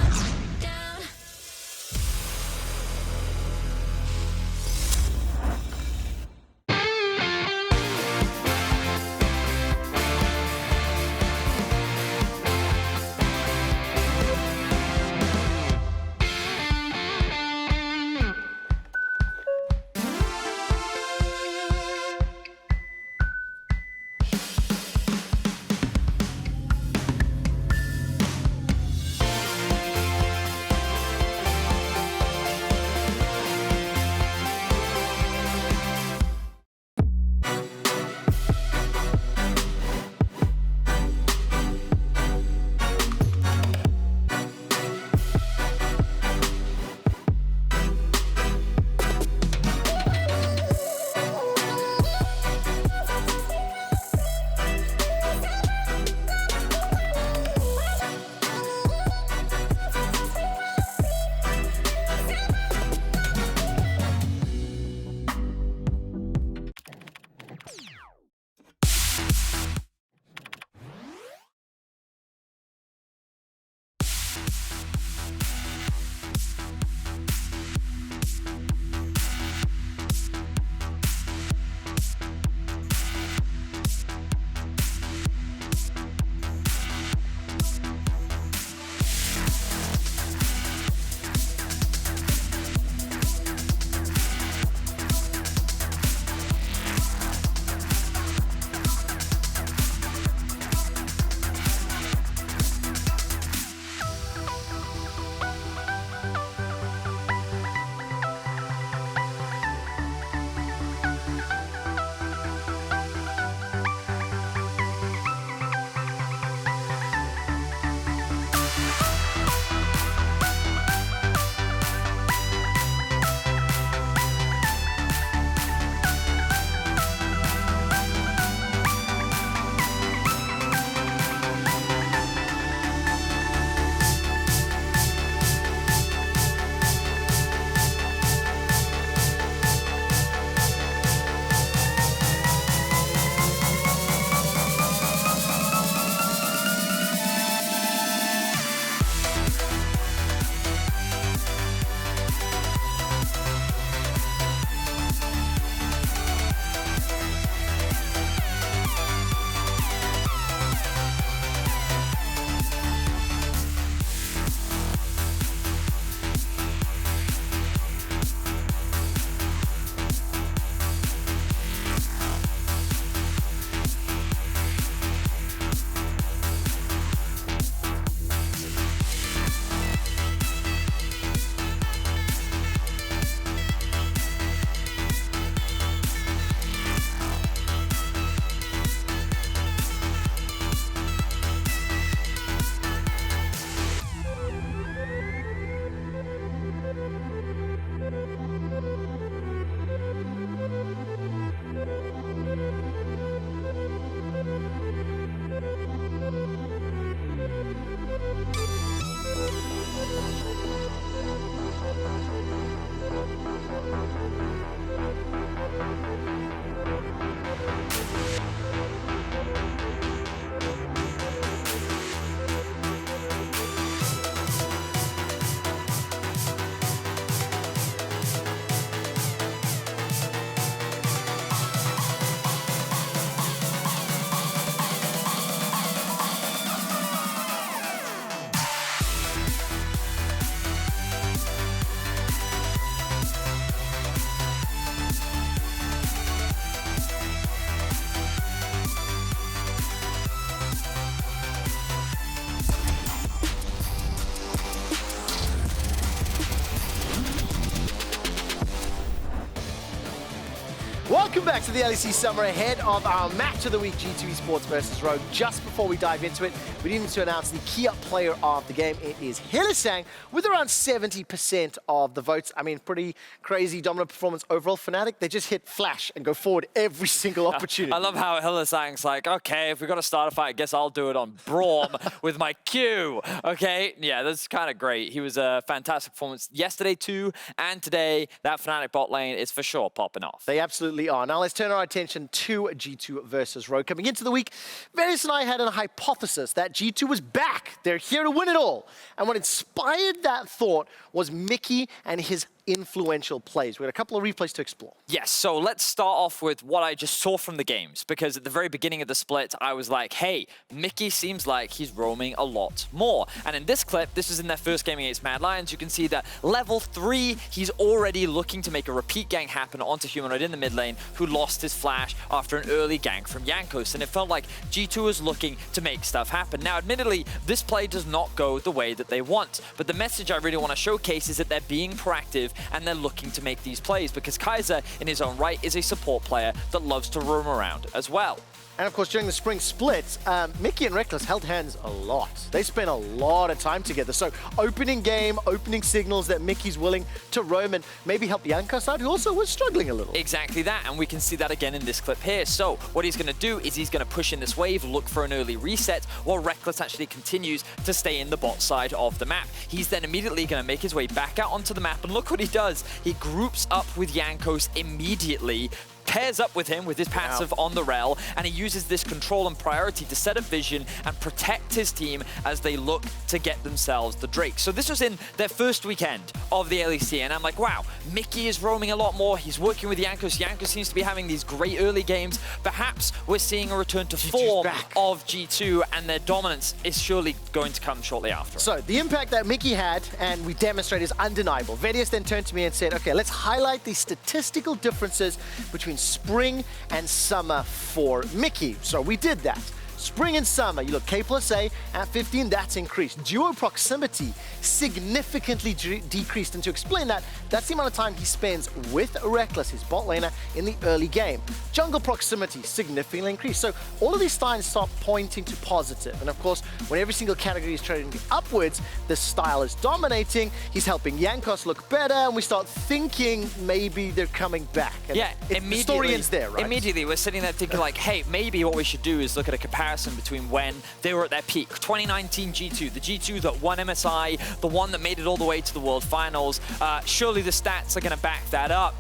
Welcome back to the LEC Summer ahead of our match of the week, G2 Esports versus Rogue. Just before we dive into it, we need to announce the key up player of the game. It is Hylissang with around 70% of the votes. I mean, pretty crazy dominant performance overall. Fnatic, they just hit flash and go forward every single opportunity. I love how Hylissang's like, okay, if we've got to start a fight, I guess I'll do it on Braum with my Q. Okay, yeah, that's kind of great. He was a fantastic performance yesterday too, and today that Fnatic bot lane is for sure popping off. They absolutely are. Now let's turn our attention to G2 versus Rogue. Coming into the week, Vedius and I had a hypothesis that G2 was back. They're here to win it all. And what inspired that thought was Mickey and his influential plays. We had a couple of replays to explore. Yes, so let's start off with what I just saw from the games, because at the very beginning of the split, I was like, hey, Mickey seems like he's roaming a lot more. And in this clip, this was in their first game against Mad Lions, you can see that level 3, he's already looking to make a repeat gank happen onto Humanoid in the mid lane, who lost his flash after an early gank from Jankos, and it felt like G2 was looking to make stuff happen. Now, admittedly, this play does not go the way that they want, but the message I really want to showcase is that they're being proactive and they're looking to make these plays, because Kryze, in his own right, is a support player that loves to roam around as well. And of course, during the spring split, Mickey and Rekkles held hands a lot. They spent a lot of time together. So opening game, opening signals that Mickey's willing to roam and maybe help Jankos out, who also was struggling a little. Exactly that, and we can see that again in this clip here. So what he's going to do is he's going to push in this wave, look for an early reset, while Rekkles actually continues to stay in the bot side of the map. He's then immediately going to make his way back out onto the map, and look what he does. He groups up with Jankos immediately, pairs up with him with his passive on the rel, and he uses this control and priority to set a vision and protect his team as they look to get themselves the Drake. So this was in their first weekend of the LEC, and I'm like, wow, Mickey is roaming a lot more. He's working with Jankos. Jankos seems to be having these great early games. Perhaps we're seeing a return to form of G2, and their dominance is surely going to come shortly after. So the impact that Mickey had, and we demonstrate, is undeniable. Vedius then turned to me and said, okay, let's highlight the statistical differences between spring and summer for Mickey. So we did that. Spring and summer, you look K+A at 15, that's increased. Duo proximity significantly decreased, and to explain that, that's the amount of time he spends with Rekkles, his bot laner, in the early game. Jungle proximity significantly increased. So all of these signs start pointing to positive. And of course, when every single category is trending upwards, the style is dominating, he's helping Jankos look better, and we start thinking maybe they're coming back. And yeah, immediately. The story ends there, right? Immediately, we're sitting there thinking like, hey, maybe what we should do is look at a comparison between when they were at their peak. 2019 G2, the G2 that won MSI, the one that made it all the way to the World Finals. Surely the stats are going to back that up.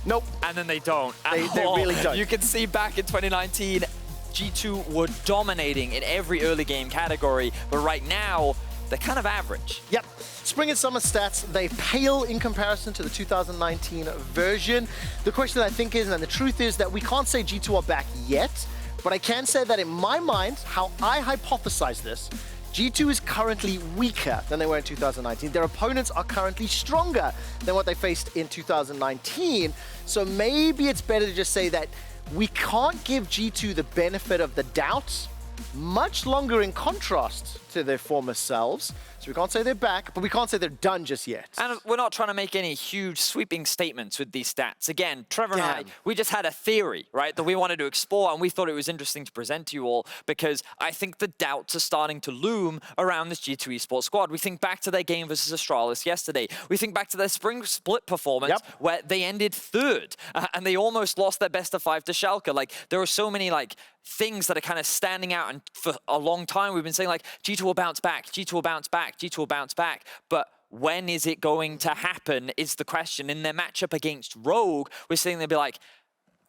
Nope. And then they don't. They really don't. You can see back in 2019, G2 were dominating in every early game category, but right now, they're kind of average. Yep. Spring and summer stats, they pale in comparison to the 2019 version. The question I think is, and the truth is, that we can't say G2 are back yet, but I can say that in my mind, how I hypothesize this, G2 is currently weaker than they were in 2019. Their opponents are currently stronger than what they faced in 2019. So maybe it's better to just say that we can't give G2 the benefit of the doubt much longer, in contrast to their former selves. So we can't say they're back, but we can't say they're done just yet. And we're not trying to make any huge sweeping statements with these stats. Again, Trevor and I, we just had a theory, right, that we wanted to explore, and we thought it was interesting to present to you all, because I think the doubts are starting to loom around this G2 esports squad. We think back to their game versus Astralis yesterday. We think back to their spring split performance, where they ended third, and they almost lost their best of 5 to Schalke. Like, there are so many, like, things that are kind of standing out, and for a long time we've been saying, like, G2 will bounce back, G2 will bounce back, G2 will bounce back, but when is it going to happen is the question. In their matchup against Rogue, we're seeing they'll be like,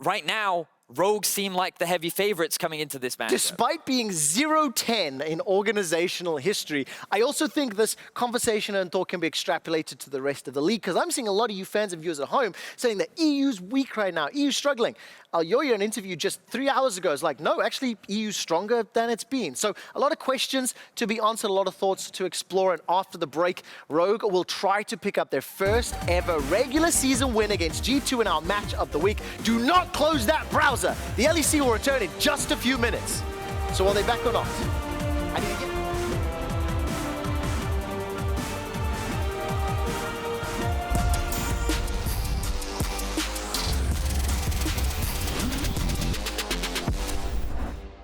right now, Rogue seem like the heavy favorites coming into this match. Despite being 0-10 in organizational history, I also think this conversation and thought can be extrapolated to the rest of the league, because I'm seeing a lot of you fans and viewers at home saying that EU's weak right now, EU's struggling. Alyoya, in an interview just 3 hours ago, is like, no, actually, EU's stronger than it's been. So a lot of questions to be answered, a lot of thoughts to explore, and after the break, Rogue will try to pick up their first ever regular season win against G2 in our match of the week. Do not close that browser. The LEC will return in just a few minutes. So are they back or not? I need to get